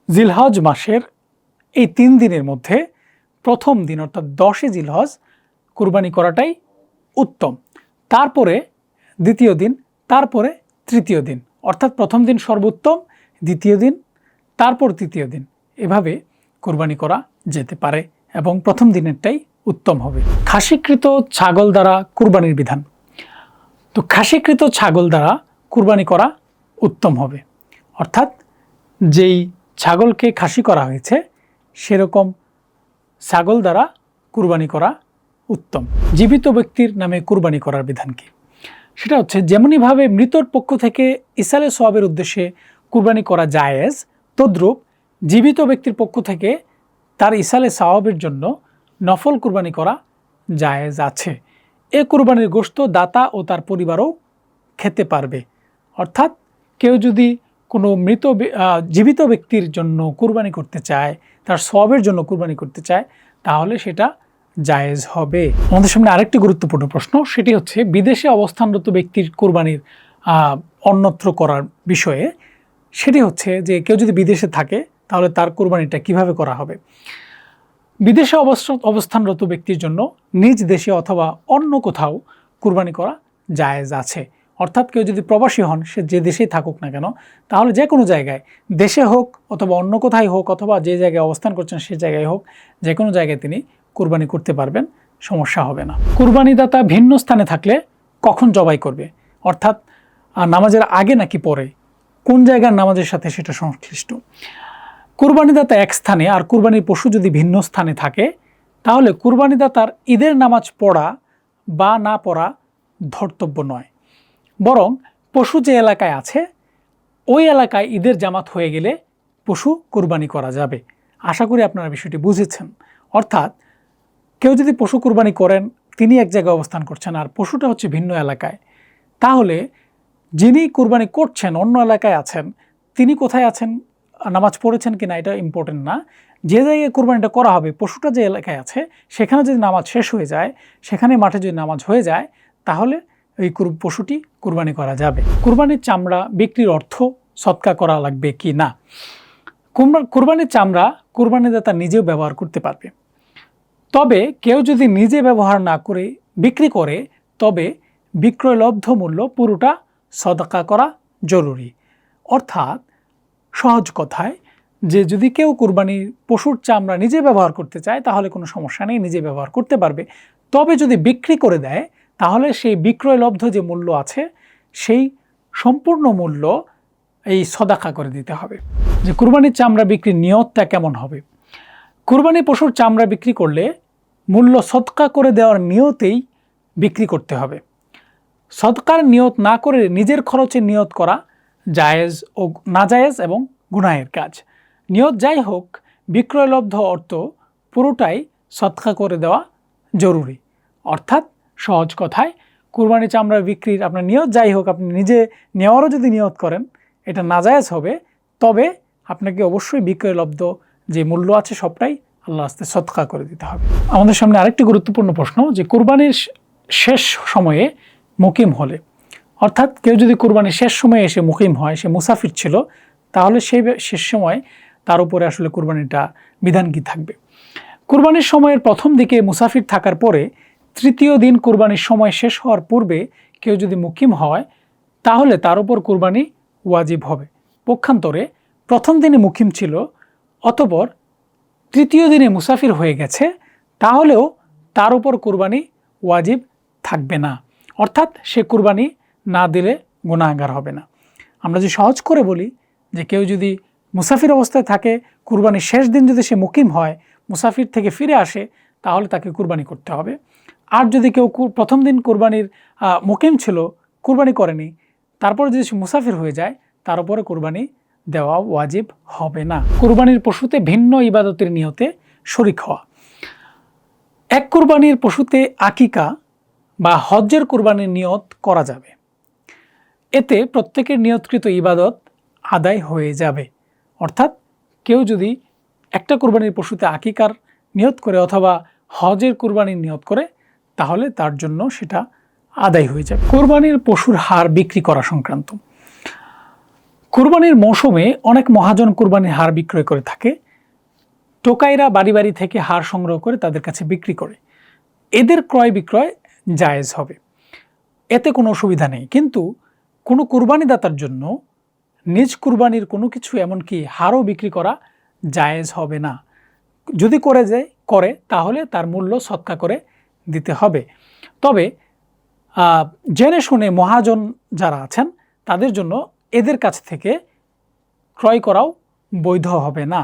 জিলহজ মাসের এই 3 দিনের মধ্যে প্রথম দিন অর্থাৎ 10 জিলহজ কুরবানি করাটাই উত্তম। তারপরে দ্বিতীয় দিন, তারপরে তৃতীয় দিন, অর্থাৎ প্রথম দিন সর্বোত্তম, দ্বিতীয় দিন, তারপর তৃতীয় দিন, এভাবে কুরবানি করা যেতে পারে এবং প্রথম দিনেরটাই উত্তম হবে। খাসিকৃত ছাগল দ্বারা কুরবানির বিধান। তো খাসিকৃত ছাগল দ্বারা কুরবানি করা উত্তম হবে। অর্থাৎ যেই ছাগলকে খাসি করা হয়েছে সেরকম ছাগল দ্বারা কুরবানি করা উত্তম। জীবিত ব্যক্তির নামে কুরবানি করার বিধান কি? সেটা হচ্ছে, যেমনিভাবে মৃতর পক্ষ থেকে ইসালে সওয়াবের উদ্দেশ্যে কুরবানি করা জায়েজ, তদ্রূপ জীবিত ব্যক্তির পক্ষ থেকে তার ইসালে সওয়াবের জন্য নফল কুরবানি করা জায়েজ আছে। এ কুরবানির গোশত দাতা ও তার পরিবারও খেতে পারবে। অর্থাৎ কেউ যদি কোনো জীবিত ব্যক্তির জন্য কুরবানি করতে চায়, তার সওয়াবের জন্য কুরবানি করতে চায়, তাহলে সেটা জায়েজ হবে। আমাদের সামনে আরেকটি গুরুত্বপূর্ণ প্রশ্ন, সেটি হচ্ছে বিদেশে অবস্থানরত ব্যক্তির কুরবানির অন্যত্র করার বিষয়ে। সেটি হচ্ছে যে কেউ যদি বিদেশে থাকে তাহলে তার কুরবানিটা কিভাবে করা হবে। বিদেশে অবস্থানরত ব্যক্তির জন্য নিজ দেশে অথবা অন্য কোথাও কুরবানি করা জায়েজ আছে। অর্থাৎ কেউ যদি প্রবাসী হন, সে যে দেশেই থাকুক না কেন, তাহলে যে কোনো জায়গায়, দেশে হোক অথবা অন্য কোথায় হোক, অথবা যে জায়গায় অবস্থান করছেন সে জায়গায় হোক, যে কোনো জায়গায় তিনি কুরবানি করতে পারবেন, সমস্যা হবে না। কুরবানিদাতা ভিন্ন স্থানে থাকলে কখন জবাই করবে? অর্থাৎ নামাজের আগে নাকি পরে, কোন জায়গার নামাজের সাথে সেটা সংশ্লিষ্ট। কুরবানিদাতা এক স্থানে আর কুরবানির পশু যদি ভিন্ন স্থানে থাকে, তাহলে কুরবানিদাতার ঈদের নামাজ পড়া বা না পড়া ধর্তব্য নয়, বরং পশু যে এলাকায় আছে ওই এলাকায় ঈদের জামাত হয়ে গেলে পশু কুরবানি করা যাবে। আশা করি আপনারা বিষয়টি বুঝেছেন। অর্থাৎ কেউ যদি পশু কুরবানি করেন, তিনি এক জায়গায় অবস্থান করছেন আর পশুটা হচ্ছে ভিন্ন এলাকায়, তাহলে যিনি কুরবানি করছেন অন্য এলাকায় আছেন, তিনি কোথায় আছেন, নামাজ পড়েছেন কিনা এটা ইম্পর্টেন্ট না। যে জায়গায় কুরবানিটা করা হবে, পশুটা যে এলাকায় আছে সেখানে যদি নামাজ শেষ হয়ে যায়, সেখানে মাঠে যদি নামাজ হয়ে যায়, তাহলে এই পশুটি কুরবানি করা যাবে। কুরবানির চামড়া বিক্রির অর্থ সদকা করা লাগবে কি না? কুরবানির চামড়া কুরবানিদাতা নিজেও ব্যবহার করতে পারবে। তবে কেউ যদি নিজে ব্যবহার না করে বিক্রি করে, তবে বিক্রয়লব্ধ মূল্য পুরোটা সদকা করা জরুরি। অর্থাৎ সহজ কথায়, যে যদি কেউ কুরবানির পশুর চামড়া নিজে ব্যবহার করতে চায় তাহলে কোনো সমস্যা নেই, নিজে ব্যবহার করতে পারবে। তবে যদি বিক্রি করে দেয়, তাহলে সেই বিক্রয়লব্ধ যে মূল্য আছে সেই সম্পূর্ণ মূল্য এই সদাকা করে দিতে হবে। যে কুরবানির চামড়া বিক্রির নিয়তটা কেমন হবে? কুরবানি পশুর চামড়া বিক্রি করলে মূল্য সদকা করে দেওয়ার নিয়তেই বিক্রি করতে হবে। সদকার নিয়ত না করে নিজের খরচে নিয়ত করা জায়েজ ও নাজায়েজ এবং গুনাহের কাজ। নিয়ত যাই হোক, বিক্রয়লব্ধ অর্থ পুরোটাই সদকা করে দেওয়া জরুরি। অর্থাৎ সহজ কথায়, কুরবানি চামড়া বিক্রির আপনার নিয়ত যাই হোক, আপনি নিজে নেওয়ারও যদি নিয়ত করেন, এটা নাজায়েজ হবে। তবে আপনাকে অবশ্যই বিক্রয়লব্ধ যে মূল্য আছে সবটাই আল্লাহর রাস্তায় সদকা করে দিতে হবে। আমাদের সামনে আরেকটি গুরুত্বপূর্ণ প্রশ্ন, যে কুরবানির শেষ সময়ে মুকিম হলে, অর্থাৎ কেউ যদি কুরবানির শেষ সময়ে এসে মুকিম হয়, সে মুসাফির ছিল, তাহলে সেই শেষ সময় তার উপরে আসলে কুরবানিটা বিধান কি থাকবে? কুরবানির সময়ের প্রথম দিকে মুসাফির থাকার পরে তৃতীয় দিন কুরবানির সময় শেষ হওয়ার পূর্বে কেউ যদি মুকিম হয়, তাহলে তার উপর কুরবানি ওয়াজিব হবে। পক্ষান্তরে প্রথম দিনে মুকিম ছিল, অতঃপর তৃতীয় দিনে মুসাফির হয়ে গেছে, তাহলেও তার উপর কুরবানি ওয়াজিব থাকবে না। অর্থাৎ সে কুরবানি না দিলে গুনাহগার হবে না। আমরা যদি সহজ করে বলি, যে কেউ যদি মুসাফির অবস্থায় থাকে, কুরবানির শেষ দিন যদি সে মুকিম হয়, মুসাফির থেকে ফিরে আসে, তাহলে তাকে কুরবানি করতে হবে। আর যদি কেউ প্রথম দিন কোরবানির মুকিম ছিল, কোরবানি করেনি, তারপরে যদি সে মুসাফির হয়ে যায়, তার উপরে কোরবানি দেওয়া ওয়াজিব হবে না। কোরবানির পশুতে ভিন্ন ইবাদতের নিয়তে শরিক হওয়া। এক কোরবানির পশুতে আকিকা বা হজ্জের কোরবানির নিয়ত করা যাবে। এতে প্রত্যেকের নিয়তকৃত ইবাদত আদায় হয়ে যাবে। অর্থাৎ কেউ যদি একটা কোরবানির পশুতে আকিকার নিয়ত করে অথবা হজের কোরবানির নিয়ত করে, তাহলে তার জন্য সেটা আদায় হয়ে যাবে। কোরবানির পশুর হাড় বিক্রি করা সংক্রান্ত। কোরবানির মৌসুমে অনেক মহাজন কোরবানির হাড় বিক্রয় করে থাকে। টোকাইরা বাড়ি বাড়ি থেকে হাড় সংগ্রহ করে তাদের কাছে বিক্রি করে। এদের ক্রয় বিক্রয় জায়েজ হবে, এতে কোনো অসুবিধা নেই। কিন্তু কোনো কোরবানিদাতার জন্য নিজ কোরবানির কোনো কিছু, এমনকি হাড়ও বিক্রি করা জায়েজ হবে না। যদি করে তাহলে তার মূল্য সৎকা করে দিতে হবে। তবে জেনে শুনে মহাজন যারা আছেন তাদের জন্য এদের কাছ থেকে ক্রয় করাও বৈধ হবে না।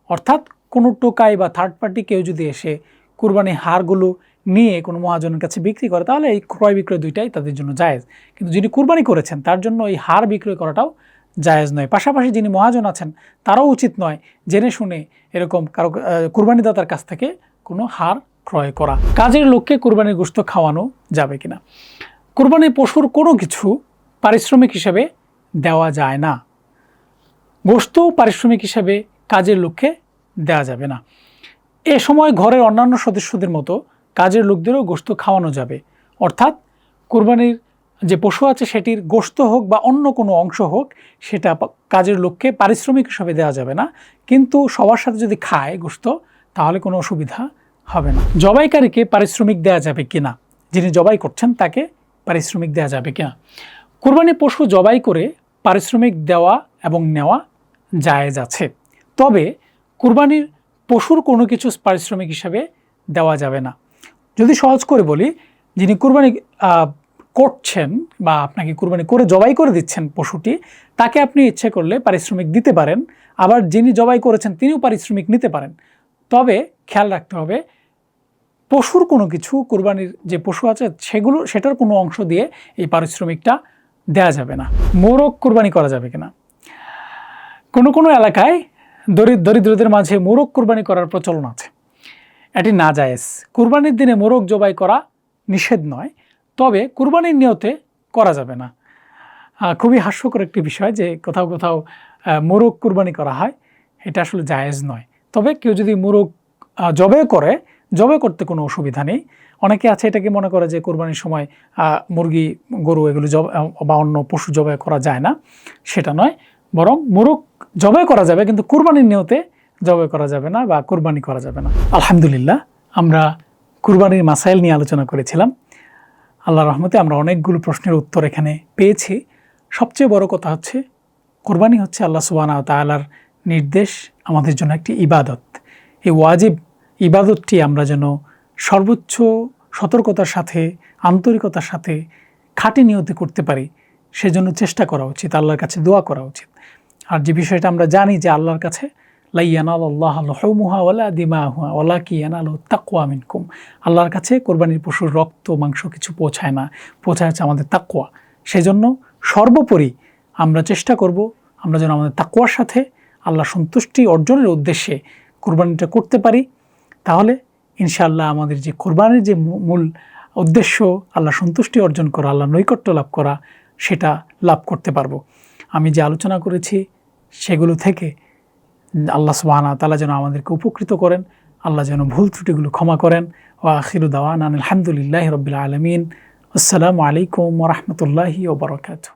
অর্থাৎ কোনো টোকাই বা থার্ড পার্টি কেউ যদি এসে কুরবানির হাড়গুলো নিয়ে কোনো মহাজনের কাছে বিক্রি করে, তাহলে এই ক্রয় বিক্রয় দুইটাই তাদের জন্য জায়েজ। কিন্তু যিনি কুরবানি করেছেন তার জন্য এই হাড় বিক্রয় করাটাও জায়েজ নয়। পাশাপাশি যিনি মহাজন আছেন তারাও উচিত নয় জেনে শুনে এরকম কারো কুরবানিদাতার কাছ থেকে কোনো হাড় ক্রয় করা। কাজের লোককে কুরবানির গোশত খাওয়ানো যাবে কিনা। কুরবানির পশুর কোনো কিছু পারিশ্রমিক হিসেবে দেওয়া যায় না। গোশত পারিশ্রমিক হিসেবে কাজের লোককে দেওয়া যাবে না। এ সময় ঘরের অন্যান্য সদস্যদের মতো কাজের লোকদেরও গোশত খাওয়ানো যাবে। অর্থাৎ কুরবানির যে পশু আছে সেটির গোশত হোক বা অন্য কোনো অংশ হোক, সেটা কাজের লোককে পারিশ্রমিক হিসেবে দেওয়া যাবে না। কিন্তু সবার সাথে যদি খায় গোশত, তাহলে কোনো অসুবিধা হবে না। জবাইকারীকে পারিশ্রমিক দেওয়া যাবে কিনা, যিনি জবাই করছেন তাকে পারিশ্রমিক দেওয়া যাবে কিনা। কুরবানি পশু জবাই করে পারিশ্রমিক দেওয়া এবং নেওয়া জায়েজ আছে। তবে কুরবানির পশুর কোনো কিছু পারিশ্রমিক হিসাবে দেওয়া যাবে না। যদি সহজ করে বলি, যিনি কুরবানি করছেন বা আপনাকে কুরবানি করে জবাই করে দিচ্ছেন পশুটি, তাকে আপনি ইচ্ছে করলে পারিশ্রমিক দিতে পারেন। আবার যিনি জবাই করেছেন তিনিও পারিশ্রমিক নিতে পারেন। তবে খেয়াল রাখতে হবে, পশুর কোনো কিছু, কুরবানির যে পশু আছে সেটার কোনো অংশ দিয়ে এই পারিশ্রমিকটা দেওয়া যাবে না। মোরগ কুরবানি করা যাবে কিনা। কোনো কোনো এলাকায় দরিদ্রদের মাঝে মোরগ কুরবানি করার প্রচলন আছে। এটি নাজায়েজ। কুরবানির দিনে মোরগ জবাই করা নিষেধ নয়, তবে কুরবানির নিয়তে করা যাবে না। খুবই হাস্যকর একটি বিষয় যে কোথাও কোথাও মোরগ কুরবানি করা হয়, এটা আসলে জায়েজ নয়। তবে কেউ যদি মোরগ জবাই করতে কোনো অসুবিধা নেই। অনেকে আছে এটাকে মনে করে যে কুরবানির সময় মুরগি, গরু এগুলো বা অন্য পশু জবাই করা যায় না, সেটা নয়। বরং মোরগ জবাই করা যাবে, কিন্তু কুরবানির নিয়তে জবাই করা যাবে না বা কুরবানি করা যাবে না। আলহামদুলিল্লাহ, আমরা কুরবানির মাসাইল নিয়ে আলোচনা করেছিলাম। আল্লাহর রহমতে আমরা অনেকগুলো প্রশ্নের উত্তর এখানে পেয়েছি। সবচেয়ে বড় কথা হচ্ছে, কুরবানি হচ্ছে আল্লাহ সুবহানাহু ওয়া তাআলার নির্দেশ, আমাদের জন্য একটি ইবাদত। এই ওয়াজিব ইবাদতটি আমরা যেন সর্বোচ্চ সতর্কতার সাথে, আন্তরিকতার সাথে, খাঁটি নিয়তে করতে পারি, সেজন্য চেষ্টা করা উচিত, আল্লাহর কাছে দোয়া করা উচিত। আর যে বিষয়টা আমরা জানি যে আল্লাহর কাছে লা ইয়ানালুল্লাহু লুহুমুহা ওয়ালা দিমাহুহা ওয়ালাকিন ইয়ানালুহু তাকওয়া মিনকুম, আল্লাহর কাছে কোরবানির পশুর রক্ত মাংস কিছু পৌঁছায় না, পৌঁছায় হচ্ছে আমাদের তাকওয়া। সেজন্য সর্বোপরি আমরা চেষ্টা করব আমরা যেন আমাদের তাকওয়ার সাথে আল্লাহ সন্তুষ্টি অর্জনের উদ্দেশ্যে কোরবানিটা করতে পারি। তাহলে ইনশাআল্লাহ আমাদের যে কোরবানির যে মূল উদ্দেশ্য, আল্লাহ সন্তুষ্টি অর্জন করা, আল্লাহ নৈকট্য লাভ করা, সেটা লাভ করতে পারবো। আমি যে আলোচনা করেছি সেগুলো থেকে আল্লাহ সুবহানাহু ওয়া তাআলা যেন আমাদেরকে উপকৃত করেন, আল্লাহ যেন ভুল ত্রুটিগুলো ক্ষমা করেন। ওয়া আখিরু দাওয়ানা আলহামদুলিল্লাহি রাব্বিল আলামিন। আসসালামু আলাইকুম ওয়া রাহমাতুল্লাহি ওয়া বারাকাতুহু।